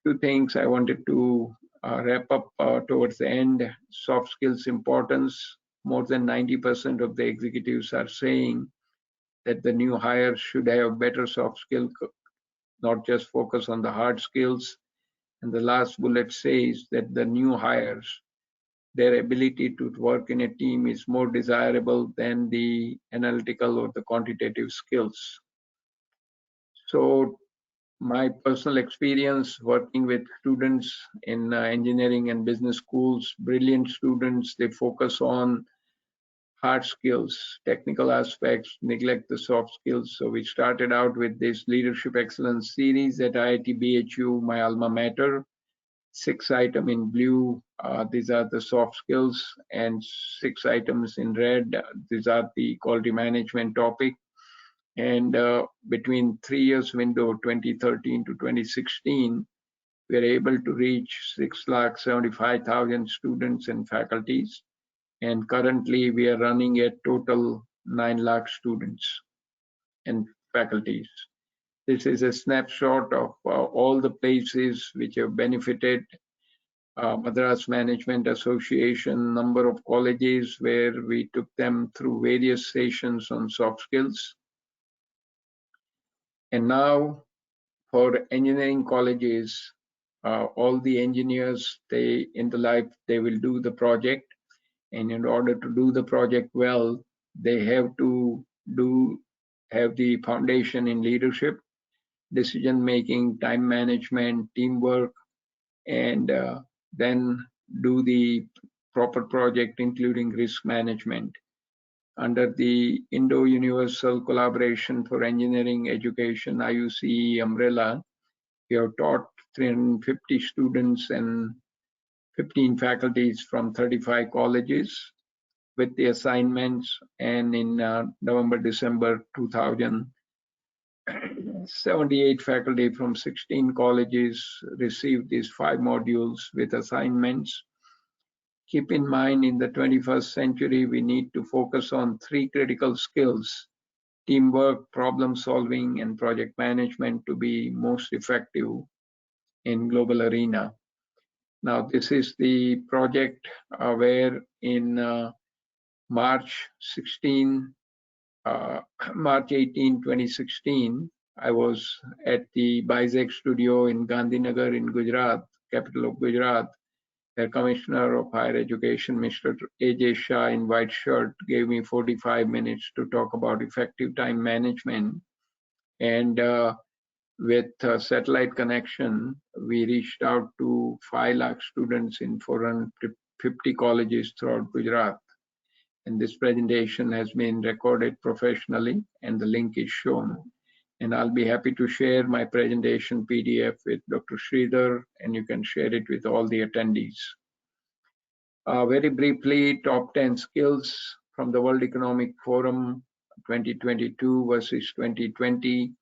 two things I wanted to wrap up towards the end. Soft skills importance. More than 90% of the executives are saying that the new hires should have better soft skills, not just focus on the hard skills. And the last bullet says that the new hires, their ability to work in a team is more desirable than the analytical or the quantitative skills. So my personal experience working with students in engineering and business schools, brilliant students, they focus on hard skills, technical aspects, neglect the soft skills. So we started out with this Leadership Excellence series at IIT BHU, my alma mater. 6 items in blue, these are the soft skills, and 6 items in red, these are the quality management topic. And between 3 years window, 2013 to 2016, we are able to reach 6,75,000 students and faculties. And currently we are running a total 9 lakh students and faculties. This is a snapshot of all the places which have benefited. Madras Management Association, number of colleges where we took them through various sessions on soft skills. And now for engineering colleges, all the engineers, in the life, they will do the project. And in order to do the project well, they have to have the foundation in leadership, decision making, time management, teamwork, and then do the proper project, including risk management. Under the Indo-Universal Collaboration for Engineering Education, IUCE umbrella, we have taught 350 students and 15 faculties from 35 colleges with the assignments. And in November, December 2000, 78 faculty from 16 colleges received these 5 modules with assignments. Keep in mind, in the 21st century, we need to focus on 3 critical skills: teamwork, problem solving, and project management to be most effective in global arena. Now, this is the project where in March 18, 2016, I was at the BISEC studio in Gandhinagar in Gujarat, capital of Gujarat, where Commissioner of Higher Education, Mr. A.J. Shah in white shirt, gave me 45 minutes to talk about effective time management. And with satellite connection, we reached out to 5 lakh students in 450 colleges throughout Gujarat. And this presentation has been recorded professionally, and the link is shown. And I'll be happy to share my presentation PDF with Dr. Sridhar, and you can share it with all the attendees. Very briefly, top 10 skills from the World Economic Forum 2022 versus 2020.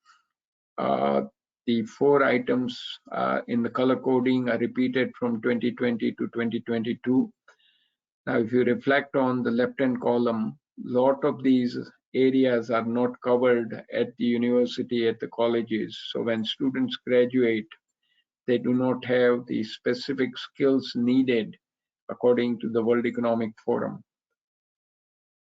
The 4 items in the color coding are repeated from 2020 to 2022. Now, if you reflect on the left-hand column, a lot of these areas are not covered at the university, at the colleges. So when students graduate, they do not have the specific skills needed according to the World Economic Forum.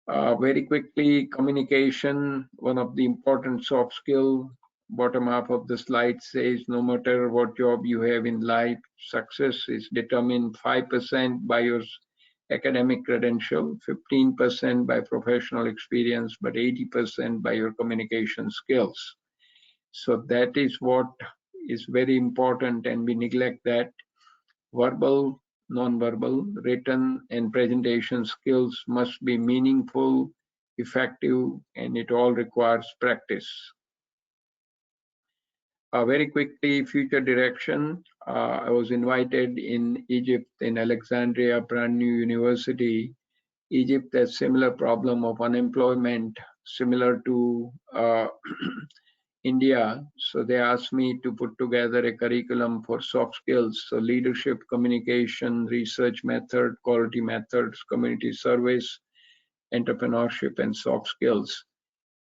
Very quickly, communication, one of the important soft skills. Bottom half of the slide says, no matter what job you have in life, success is determined 5% by your academic credential, 15% by professional experience, but 80% by your communication skills. So that is what is very important, and we neglect that. Verbal, non-verbal, written, and presentation skills must be meaningful, effective, and it all requires practice. Very quickly, future direction. I was invited in Egypt, in Alexandria, brand new university. Egypt has similar problem of unemployment, similar to India. So they asked me to put together a curriculum for soft skills. So leadership, communication, research method, quality methods, community service, entrepreneurship, and soft skills.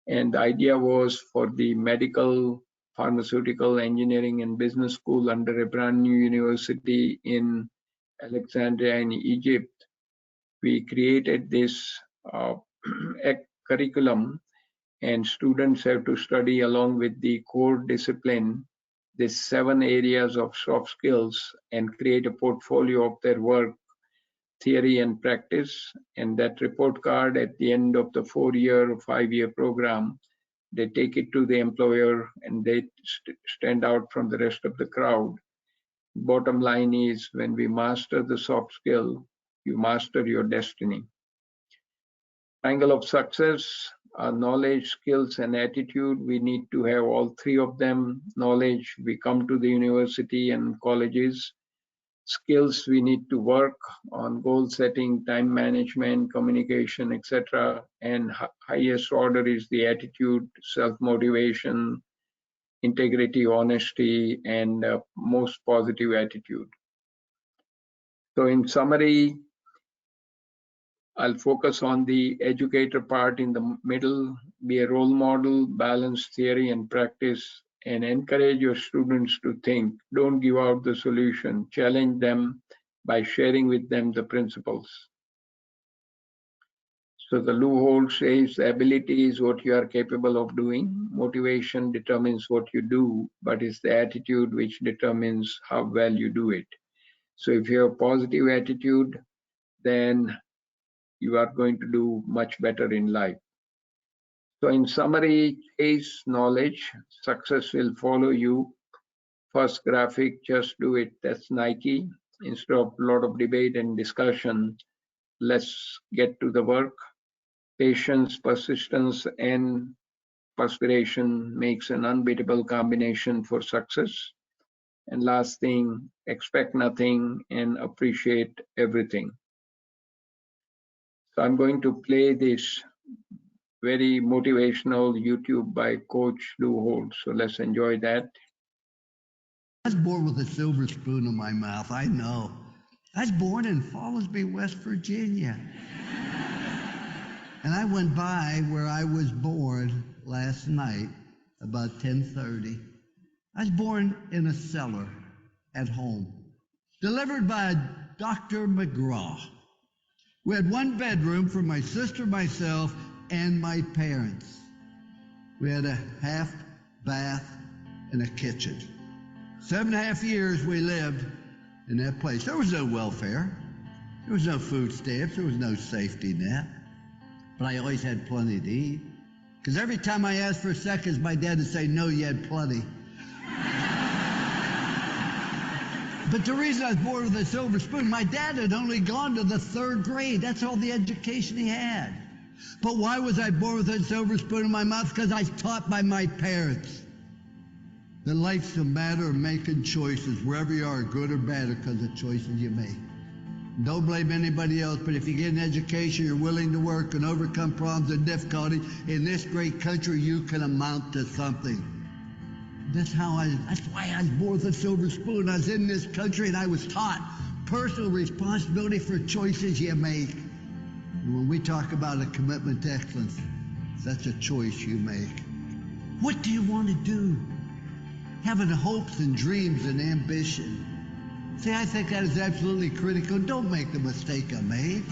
And the idea was for the medical Pharmaceutical Engineering and Business School under a brand new university in Alexandria in Egypt. We created this curriculum, and students have to study along with the core discipline these 7 areas of soft skills and create a portfolio of their work, theory and practice. And that report card at the end of the 4-year or 5-year program, they take it to the employer and they stand out from the rest of the crowd. Bottom line is, when we master the soft skill, you master your destiny. Triangle of success, knowledge, skills, and attitude. We need to have all 3 of them. Knowledge, we come to the university and colleges. Skills, we need to work on goal setting, time management, communication, etc. And highest order is the attitude, self-motivation, integrity, honesty, and most positive attitude. So in summary, I'll focus on the educator part in the middle, be a role model, balance theory and practice, and encourage your students to think. Don't give out the solution. Challenge them by sharing with them the principles. So the loophole says ability is what you are capable of doing. Motivation determines what you do, but it's the attitude which determines how well you do it. So if you have a positive attitude, then you are going to do much better in life. So in summary, chase knowledge, success will follow you. First graphic, just do it, that's Nike. Instead of a lot of debate and discussion, let's get to the work. Patience, persistence, and perspiration makes an unbeatable combination for success. And last thing, expect nothing and appreciate everything. So I'm going to play this very motivational YouTube by Coach Lou Holt. So let's enjoy that. I was born with a silver spoon in my mouth, I know. I was born in Fallsby, West Virginia. And I went by where I was born last night, about 10:30. I was born in a cellar at home, delivered by Dr. McGraw. We had 1 bedroom for my sister, myself, and my parents. We had a half bath and a kitchen. 7.5 years we lived in that place. There was no welfare. There was no food stamps. There was no safety net. But I always had plenty to eat. Because every time I asked for seconds, my dad would say, no, you had plenty. But the reason I was born with a silver spoon, my dad had only gone to the 3rd grade. That's all the education he had. But why was I born with a silver spoon in my mouth? Because I was taught by my parents that life's a matter of making choices, wherever you are, good or bad, because of choices you make. Don't blame anybody else, but if you get an education, you're willing to work and overcome problems and difficulties, in this great country, you can amount to something. That's why I was born with a silver spoon. I was in this country and I was taught personal responsibility for choices you make. And when we talk about a commitment to excellence, that's a choice you make. What do you want to do? Having hopes and dreams and ambition. See, I think that is absolutely critical. Don't make the mistake I made.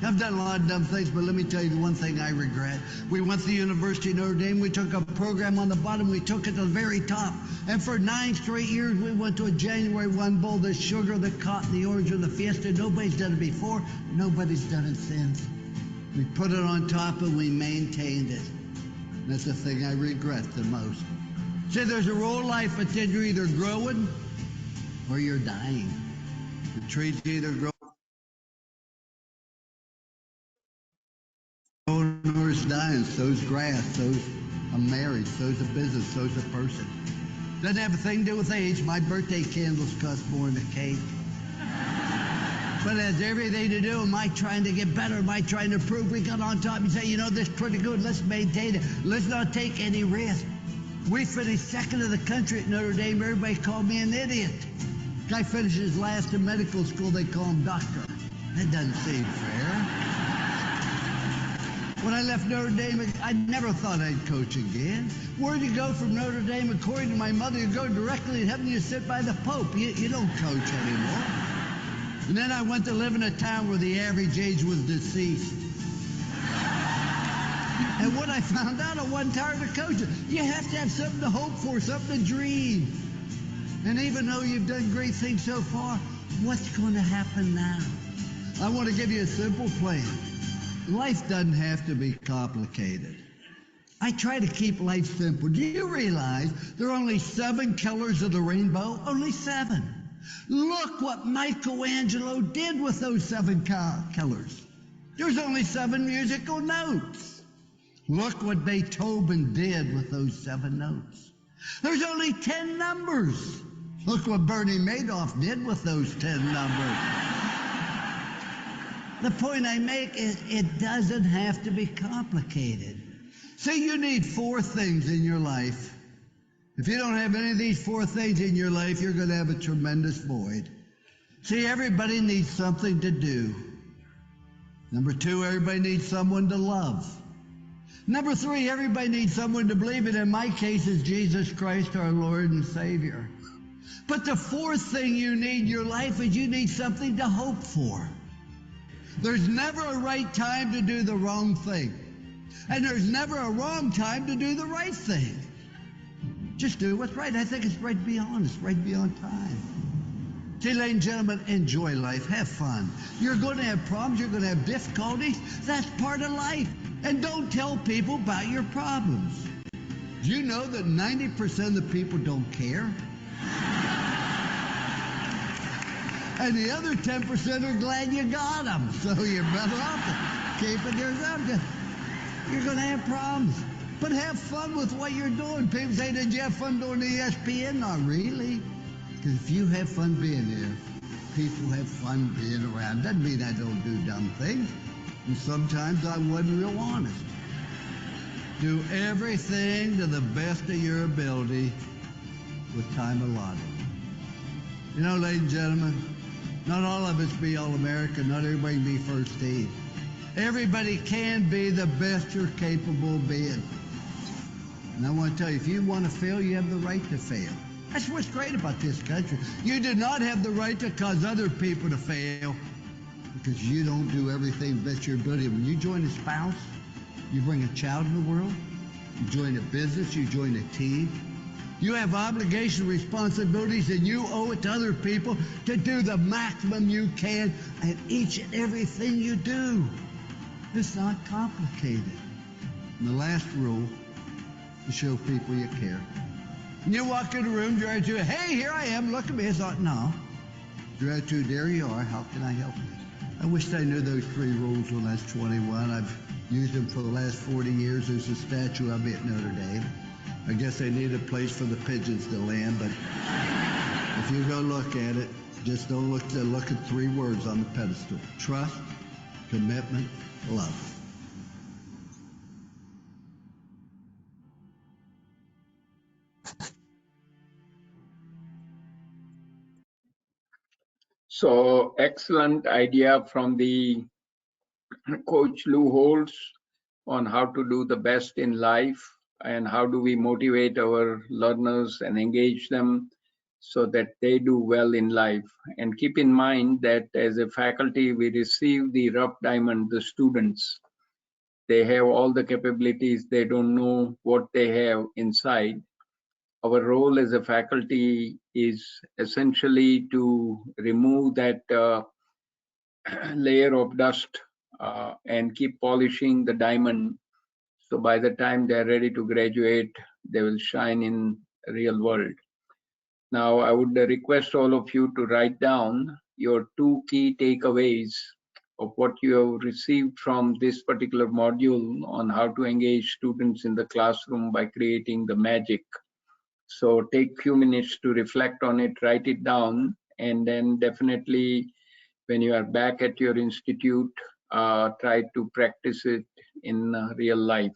I've done a lot of dumb things, but let me tell you the one thing I regret. We went to the University of Notre Dame. We took a program on the bottom. We took it to the very top. And for 9 straight years, we went to a January 1 bowl, the sugar, the cotton, the orange, and the fiesta. Nobody's done it before. Nobody's done it since. We put it on top and we maintained it. That's the thing I regret the most. See, there's a role in life, but then you're either growing or you're dying. The trees either grow or it's dying. So's grass, so's a marriage, so's a business, so's a person. Doesn't have a thing to do with age. My birthday candles cost more than a cake. But it has everything to do. Am I trying to get better? Am I trying to improve? We got on top and say, you know, this is pretty good. Let's maintain it. Let's not take any risk. We finished 2nd in the country at Notre Dame. Everybody called me an idiot. Guy finishes last in medical school. They call him doctor. That doesn't seem fair. When I left Notre Dame, I never thought I'd coach again. Where'd you go from Notre Dame? According to my mother, you go directly to heaven, you sit by the Pope. You don't coach anymore. And then I went to live in a town where the average age was deceased. And what I found out, I wasn't tired of coaching. You have to have something to hope for, something to dream. And even though you've done great things so far, what's going to happen now? I want to give you a simple plan. Life doesn't have to be complicated. I try to keep life simple. Do you realize there are only 7 colors of the rainbow? Only 7. Look what Michelangelo did with those 7 colors. There's only 7 musical notes. Look what Beethoven did with those 7 notes. There's only 10 numbers. Look what Bernie Madoff did with those 10 numbers. The point I make is it doesn't have to be complicated. See, you need 4 things in your life. If you don't have any of these 4 things in your life, you're going to have a tremendous void. See, everybody needs something to do. Number 2, everybody needs someone to love. Number 3, everybody needs someone to believe in. In my case, is Jesus Christ, our Lord and Savior. But the 4th thing you need in your life is you need something to hope for. There's never a right time to do the wrong thing. And there's never a wrong time to do the right thing. Just do what's right. I think it's right to be honest, right to be on time. See, ladies and gentlemen, enjoy life. Have fun. You're going to have problems. You're going to have difficulties. That's part of life. And don't tell people about your problems. Do you know that 90% of the people don't care? And the other 10% are glad you got them. So you're better off keeping yours up. You're going to have problems. But have fun with what you're doing. People say, did you have fun doing the ESPN? Not really. Because if you have fun being there, people have fun being around. Doesn't mean I don't do dumb things. And sometimes I wasn't real honest. Do everything to the best of your ability with time allotted. You know, ladies and gentlemen, not all of us be All-American. Not everybody be first team. Everybody can be the best you're capable of being. And I want to tell you, if you want to fail, you have the right to fail. That's what's great about this country. You do not have the right to cause other people to fail because you don't do everything best your ability. When you join a spouse, you bring a child in the world, you join a business, you join a team. You have obligation, responsibilities, and you owe it to other people to do the maximum you can at each and everything you do. It's not complicated. And the last rule, to show people you care. And you walk in the room, your attitude, hey, here I am, look at me. It's not, no. Your attitude, there you are, how can I help you? I wish I knew those 3 rules when I was 21. I've used them for the last 40 years. There's a statue of me at Notre Dame. I guess they need a place for the pigeons to land, but if you go look at it, just don't look at 3 words on the pedestal. Trust, commitment, love. So excellent idea from the Coach Lou Holtz on how to do the best in life and how do we motivate our learners and engage them so that they do well in life. And keep in mind that as a faculty, we receive the rough diamond, the students. They have all the capabilities, they don't know what they have inside. Our role as a faculty is essentially to remove that layer of dust and keep polishing the diamond. So by the time they're ready to graduate, they will shine in the real world. Now, I would request all of you to write down your 2 key takeaways of what you have received from this particular module on how to engage students in the classroom by creating the magic. So take a few minutes to reflect on it, write it down, and then definitely when you are back at your institute, try to practice it in real life.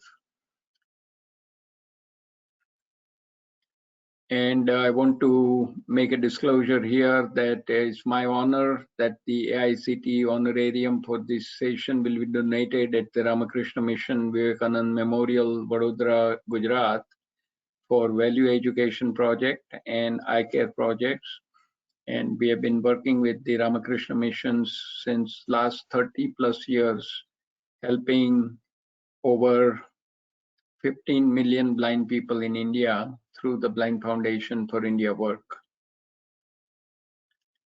And I want to make a disclosure here that it's my honor that the AICTE honorarium for this session will be donated at the Ramakrishna Mission Vivekanand Memorial, Vadodara, Gujarat, for value education project and eye care projects. And we have been working with the Ramakrishna missions since last 30 plus years, helping over 15 million blind people in India through the Blind Foundation for India work.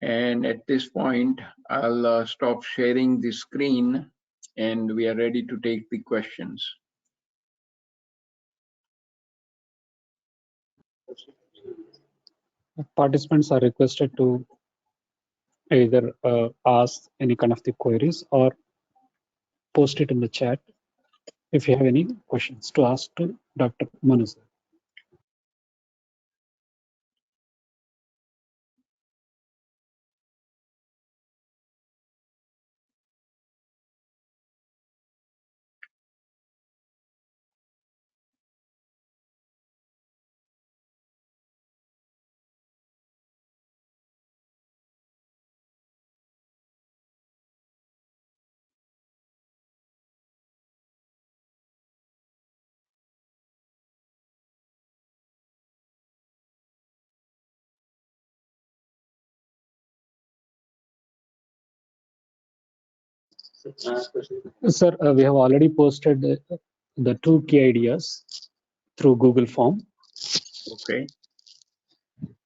And at this point, I'll stop sharing the screen and we are ready to take the questions. Participants are requested to either ask any kind of the queries or post it in the chat if you have any questions to ask to Dr. Manu sir. Sir, we have already posted the 2 key ideas through Google form, Okay.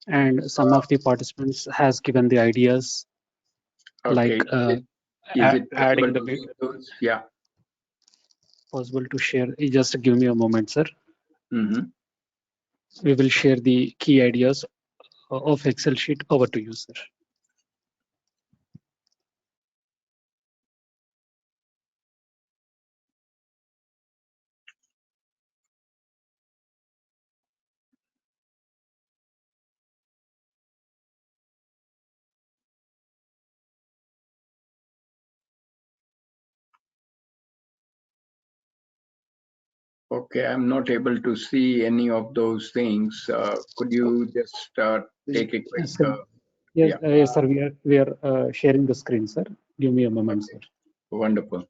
and some of the participants has given the ideas Okay. like Is it adding possible the to see those? Yeah. possible to share. Just give me a moment, sir. Mm-hmm. We will share the key ideas of Excel sheet over to you, sir. Okay, I'm not able to see any of those things. Could you just take a quick? Yes, sir. Yes, yeah. Yes, sir. We are sharing the screen, sir. Give me a moment, Okay. sir. Wonderful.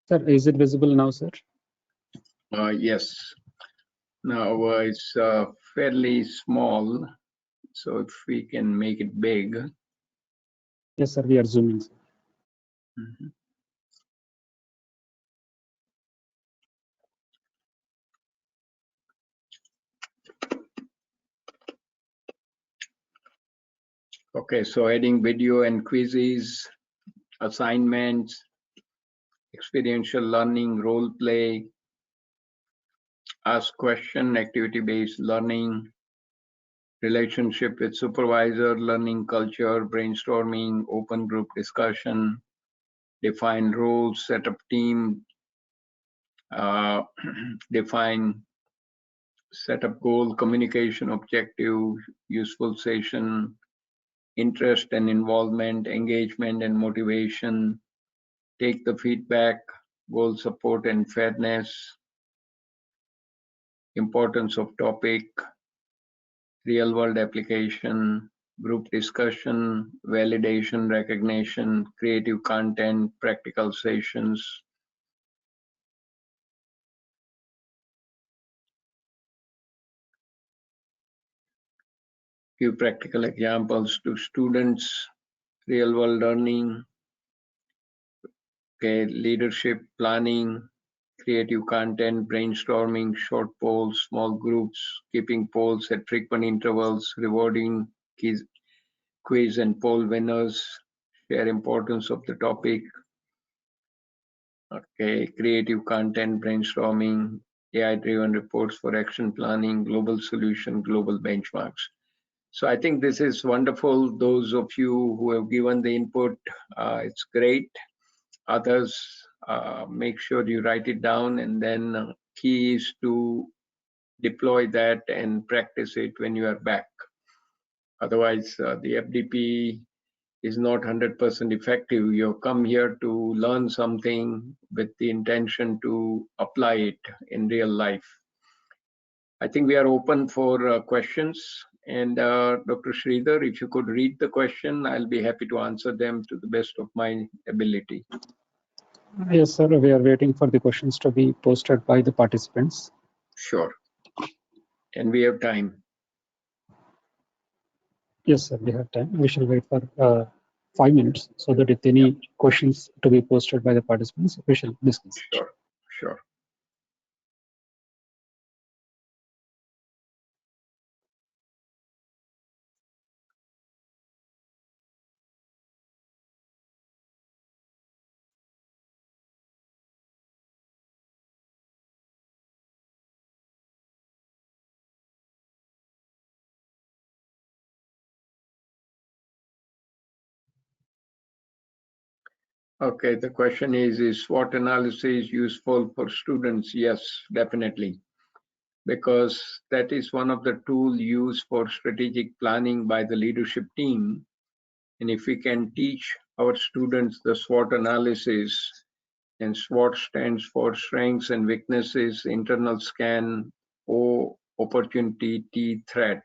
Sir, is it visible now, sir? Yes. Now it's fairly small, so if we can make it big. Yes, sir. We are zooming, sir. Mm-hmm. Okay, so adding video and quizzes, assignments, experiential learning, role play, ask question, activity-based learning, relationship with supervisor, learning culture, brainstorming, open group discussion, define roles, set up team, define set up goal, communication objective, useful session, interest and involvement, engagement and motivation, take the feedback, goal support and fairness, importance of topic, real world application, group discussion, validation, recognition, creative content, practical sessions. Give practical examples to students, real world learning, okay, leadership, planning, creative content, brainstorming, short polls, small groups, keeping polls at frequent intervals, rewarding quiz and poll winners, share importance of the topic, okay, creative content, brainstorming, AI-driven reports for action planning, global solution, global benchmarks. So I think this is wonderful. Those of you who have given the input, it's great. Others, make sure you write it down, and then key is to deploy that and practice it when you are back. Otherwise, the FDP is not 100% effective. You come here to learn something with the intention to apply it in real life. I think we are open for questions. And Dr. Sridhar, if you could read the question, I'll be happy to answer them to the best of my ability. Yes, sir. We are waiting for the questions to be posted by the participants. Sure. And we have time. Yes, sir. We have time. We shall wait for 5 minutes so that if any questions to be posted by the participants, we shall discuss. Sure, sure. Okay, the question is SWOT analysis useful for students? Yes, definitely. Because that is one of the tools used for strategic planning by the leadership team. And if we can teach our students the SWOT analysis, and SWOT stands for strengths and weaknesses, internal scan, O, opportunity, T, threat.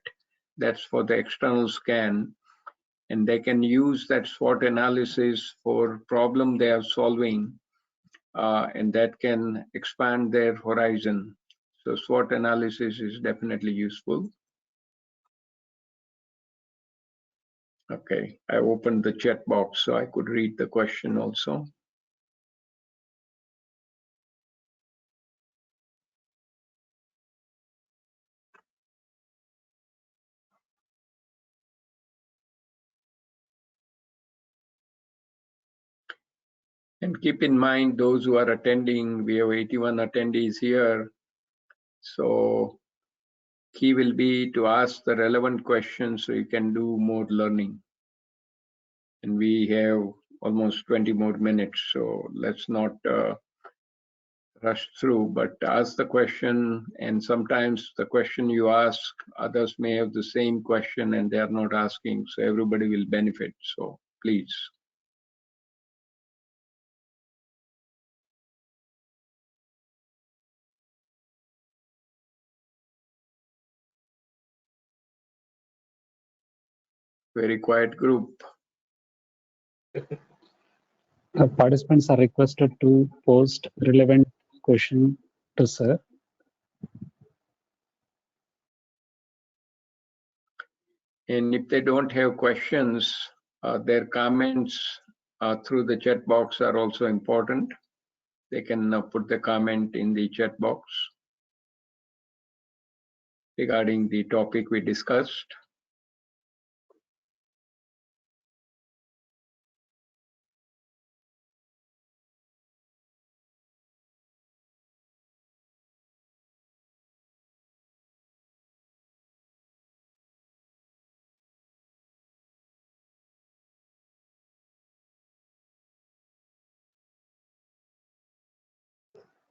That's for the external scan. And they can use that SWOT analysis for problem they are solving, and that can expand their horizon. So SWOT analysis is definitely useful. Okay, I opened the chat box so I could read the question also. And keep in mind, those who are attending, we have 81 attendees here. So key will be to ask the relevant questions so you can do more learning. And we have almost 20 more minutes, so let's not rush through, but ask the question. And sometimes the question you ask, others may have the same question and they are not asking, so everybody will benefit. So please. Very quiet group. Participants are requested to post relevant question to sir. And if they don't have questions, their comments through the chat box are also important. They can put the comment in the chat box regarding the topic we discussed.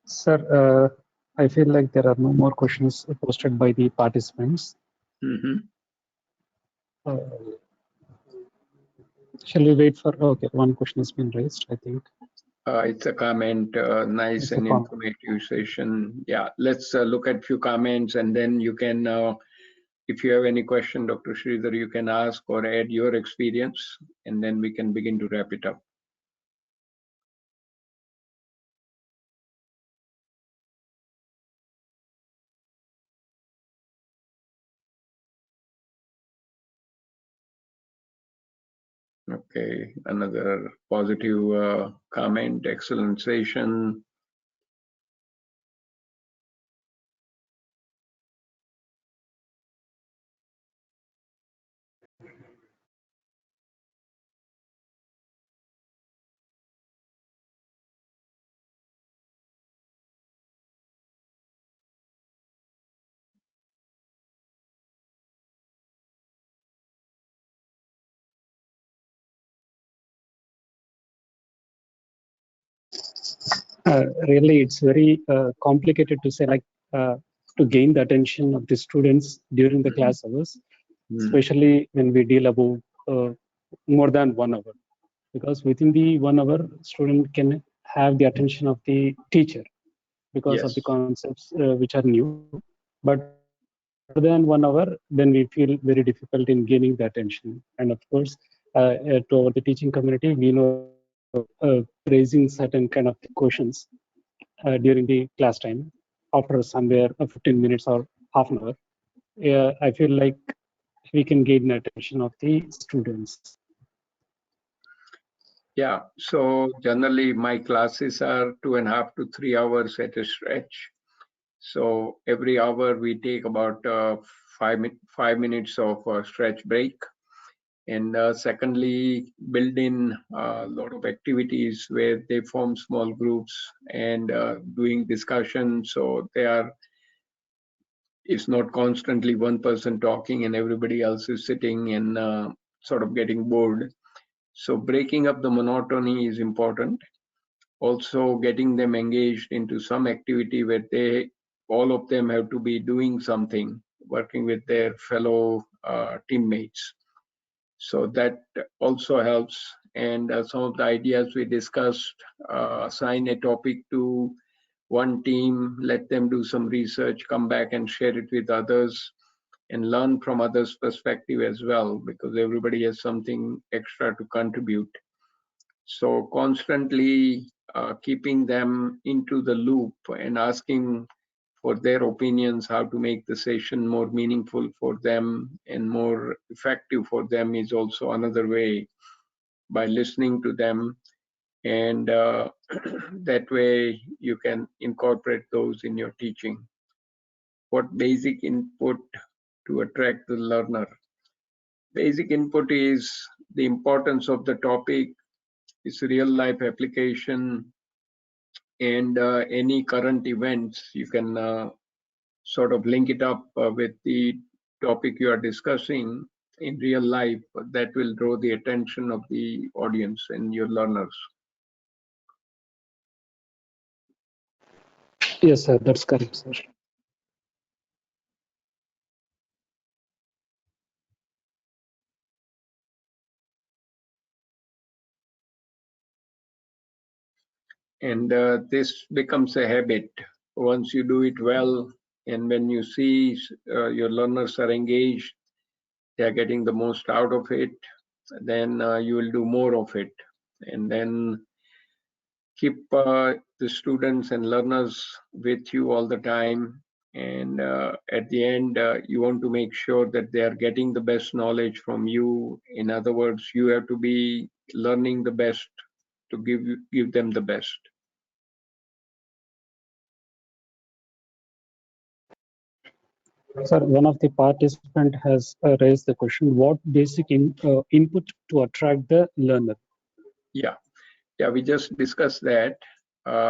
Sir, I feel like there are no more questions posted by the participants. Shall we wait for, okay, one question has been raised, I think. It's a comment, nice and informative session. Yeah, let's look at few comments and then you can, if you have any question, Dr. Sridhar, you can ask or add your experience and then we can begin to wrap it up. Okay, another positive comment, excellent session. Really, it's very complicated to say, like, to gain the attention of the students during the class hours, especially when we deal about more than 1 hour, because within the 1 hour, student can have the attention of the teacher because of Yes. the concepts which are new. But more than 1 hour, then we feel very difficult in gaining the attention. And of course, to the teaching community, we know raising certain kind of questions during the class time after somewhere 15 minutes or half an hour. I feel like we can gain the attention of the students. Yeah, so generally my classes are 2.5 to 3 hours at a stretch. So every hour we take about 5 minutes of stretch break. And secondly, build in a lot of activities where they form small groups and doing discussion. So it's not constantly one person talking and everybody else is sitting and sort of getting bored. So breaking up the monotony is important. Also getting them engaged into some activity where all of them have to be doing something, working with their fellow teammates. So that also helps. And some of the ideas we discussed, assign a topic to one team, let them do some research, come back and share it with others, and learn from others' perspective as well, because everybody has something extra to contribute. So constantly keeping them into the loop and asking for their opinions, how to make the session more meaningful for them and more effective for them is also another way, by listening to them. And that way you can incorporate those in your teaching. What basic input to attract the learner? Basic input is the importance of the topic, its real life application, and any current events. You can sort of link it up with the topic you are discussing in real life. That will draw the attention of the audience and your learners. Yes, sir, that's correct, sir. And this becomes a habit once you do it well. And when you see your learners are engaged, they are getting the most out of it, then you will do more of it. And then keep the students and learners with you all the time. And at the end, you want to make sure that they are getting the best knowledge from you. In other words, you have to be learning the best to give them the best. Sir, one of the participant has raised the question, what basic input to attract the learner? Yeah, we just discussed that.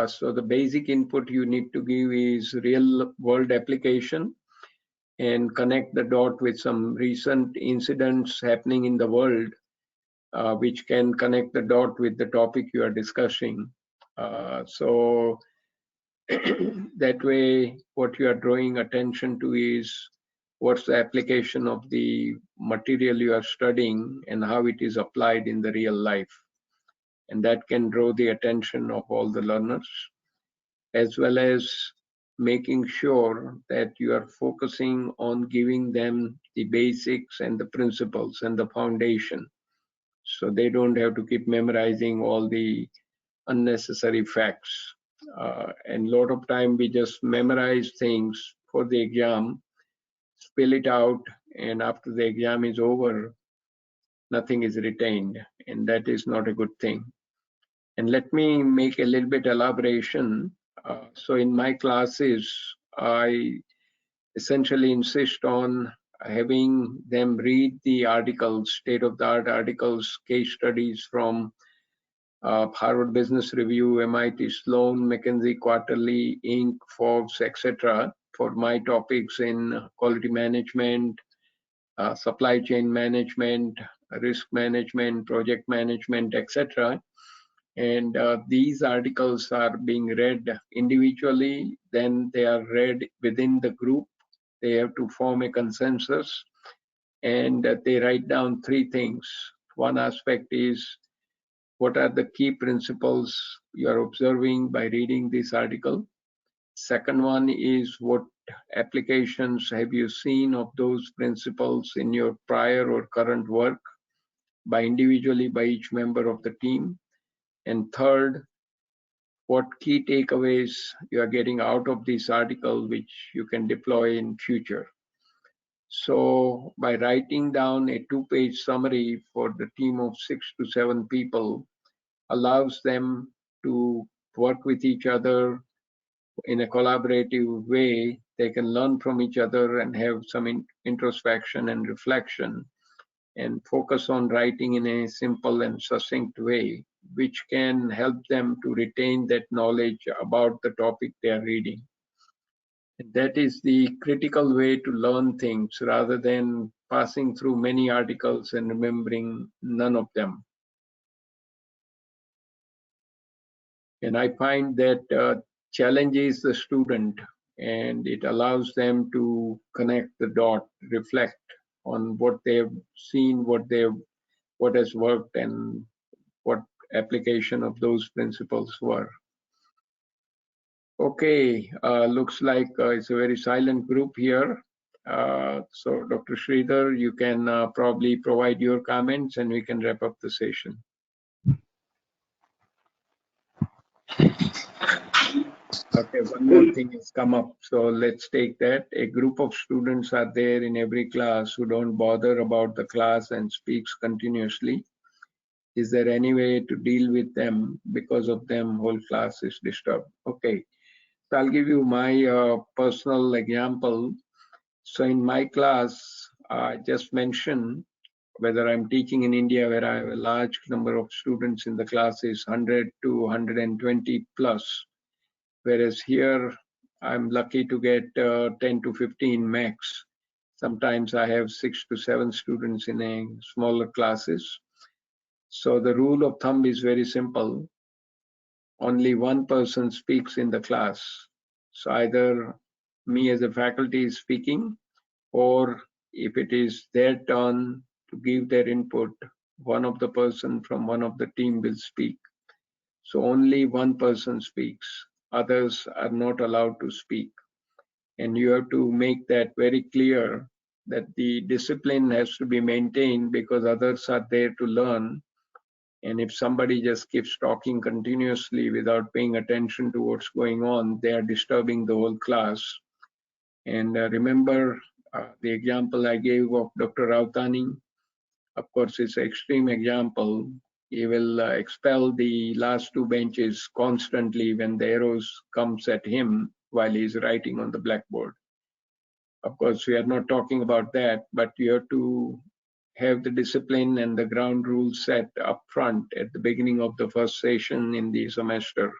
So the basic input you need to give is real world application and connect the dot with some recent incidents happening in the world, which can connect the dot with the topic you are discussing. So that way, what you are drawing attention to is what's the application of the material you are studying and how it is applied in the real life. And that can draw the attention of all the learners, as well as making sure that you are focusing on giving them the basics and the principles and the foundation, so they don't have to keep memorizing all the unnecessary facts. And a lot of time we just memorize things for the exam, spill it out, and after the exam is over, nothing is retained, and that is not a good thing. And let me make a little bit elaboration. So in my classes, I essentially insist on having them read the articles, state-of-the-art articles, case studies from Harvard Business Review, MIT Sloan, McKinsey Quarterly, Inc., Forbes, etc., for my topics in quality management, supply chain management, risk management, project management, etc. And these articles are being read individually, then they are read within the group. They have to form a consensus, and they write down 3 things One aspect is what are the key principles you are observing by reading this article. Second one is what applications have you seen of those principles in your prior or current work by individually by each member of the team. And third, what key takeaways you are getting out of this article which you can deploy in future. So by writing down a 2-page summary for the team of 6 to 7 people allows them to work with each other in a collaborative way. They can learn from each other and have some introspection and reflection and focus on writing in a simple and succinct way, which can help them to retain that knowledge about the topic they are reading. That is the critical way to learn things rather than passing through many articles and remembering none of them. And I find that challenges the student and it allows them to connect the dot, reflect on what they've seen, what has worked and what application of those principles were. Okay, looks like it's a very silent group here. So Dr. Sridhar, you can probably provide your comments and we can wrap up the session. Okay, one more thing has come up, so let's take that. A group of students are there in every class who don't bother about the class and speaks continuously. Is there any way to deal with them? Because of them, whole class is disturbed. Okay, so I'll give you my personal example. So in my class, I just mentioned whether I'm teaching in India where I have a large number of students in the classes, 100 to 120 plus. Whereas here, I'm lucky to get 10 to 15 max. Sometimes I have 6 to 7 students in a smaller classes. So the rule of thumb is very simple. Only one person speaks in the class. So either me as a faculty is speaking, or if it is their turn to give their input, one of the person from one of the team will speak. So only one person speaks. Others are not allowed to speak. And you have to make that very clear that the discipline has to be maintained because others are there to learn. And if somebody just keeps talking continuously without paying attention to what's going on, they are disturbing the whole class. And remember the example I gave of Dr. Rautani. Of course, it's an extreme example. He will expel the last 2 benches constantly when the arrows comes at him while he's writing on the blackboard. Of course, we are not talking about that, but you have to have the discipline and the ground rules set up front at the beginning of the first session in the semester.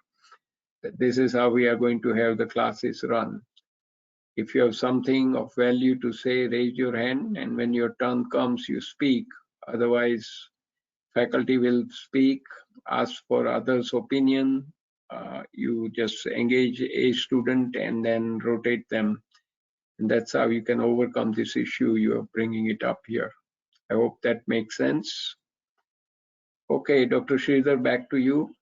This is how we are going to have the classes run. If you have something of value to say, raise your hand, and when your turn comes, you speak. Otherwise, faculty will speak, ask for others' opinion. You just engage a student and then rotate them. And that's how you can overcome this issue. You are bringing it up here. I hope that makes sense. Okay, Dr. Sridhar, back to you.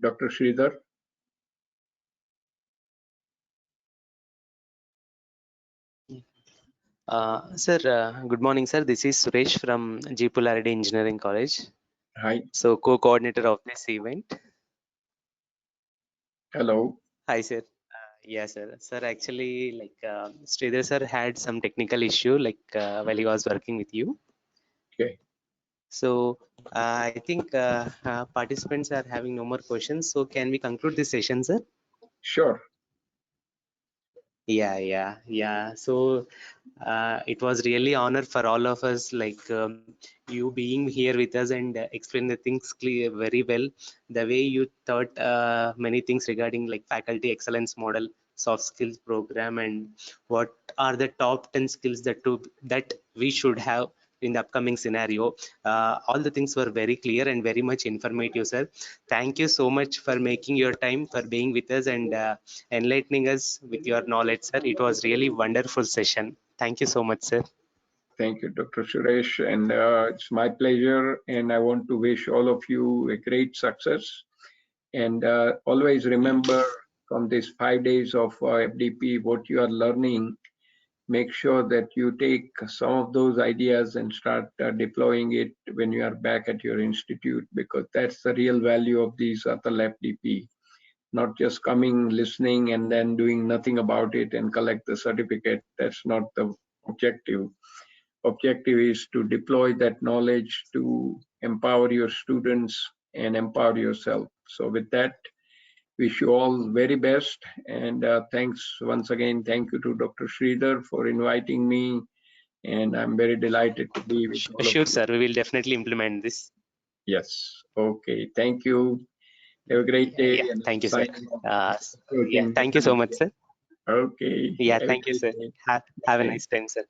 Dr. Sridhar. Sir, good morning, sir. This is Suresh from GPREC Engineering College. Hi. So, co-coordinator of this event. Hello. Hi, sir. Yes, sir. Sir, actually, Sridhar sir had some technical issue, while he was working with you. Okay. So, I think participants are having no more questions. So, can we conclude this session, sir? Sure. Yeah. So it was really honor for all of us, like you being here with us and explain the things clear very well. The way you taught many things regarding like faculty excellence model, soft skills program, and what are the top 10 skills that we should have in the upcoming scenario. All the things were very clear and very much informative, sir. Thank you so much for making your time for being with us and enlightening us with your knowledge, sir. It was really wonderful session. Thank you so much, sir. Thank you, Dr. Suresh. And it's my pleasure. And I want to wish all of you a great success. And always remember from these 5 days of FDP, what you are learning, make sure that you take some of those ideas and start deploying it when you are back at your institute, because that's the real value of these ATAL FDP. Not just coming, listening, and then doing nothing about it and collect the certificate. That's not the objective. Objective is to deploy that knowledge to empower your students and empower yourself. So with that, wish you all very best. And thanks once again. Thank you to Dr. Sridhar for inviting me. And I'm very delighted to be with all of Sure, you. sir. We will definitely implement this. Yes. Okay. Thank you. Have a great day. Yeah. And Thank you, sir. signing off. Yeah. Approaching Thank you so much, sir. Okay. Yeah. Have a Thank you, great sir. day. Have a Bye. nice time, sir.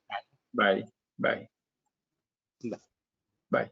Bye. Bye. Bye. Bye.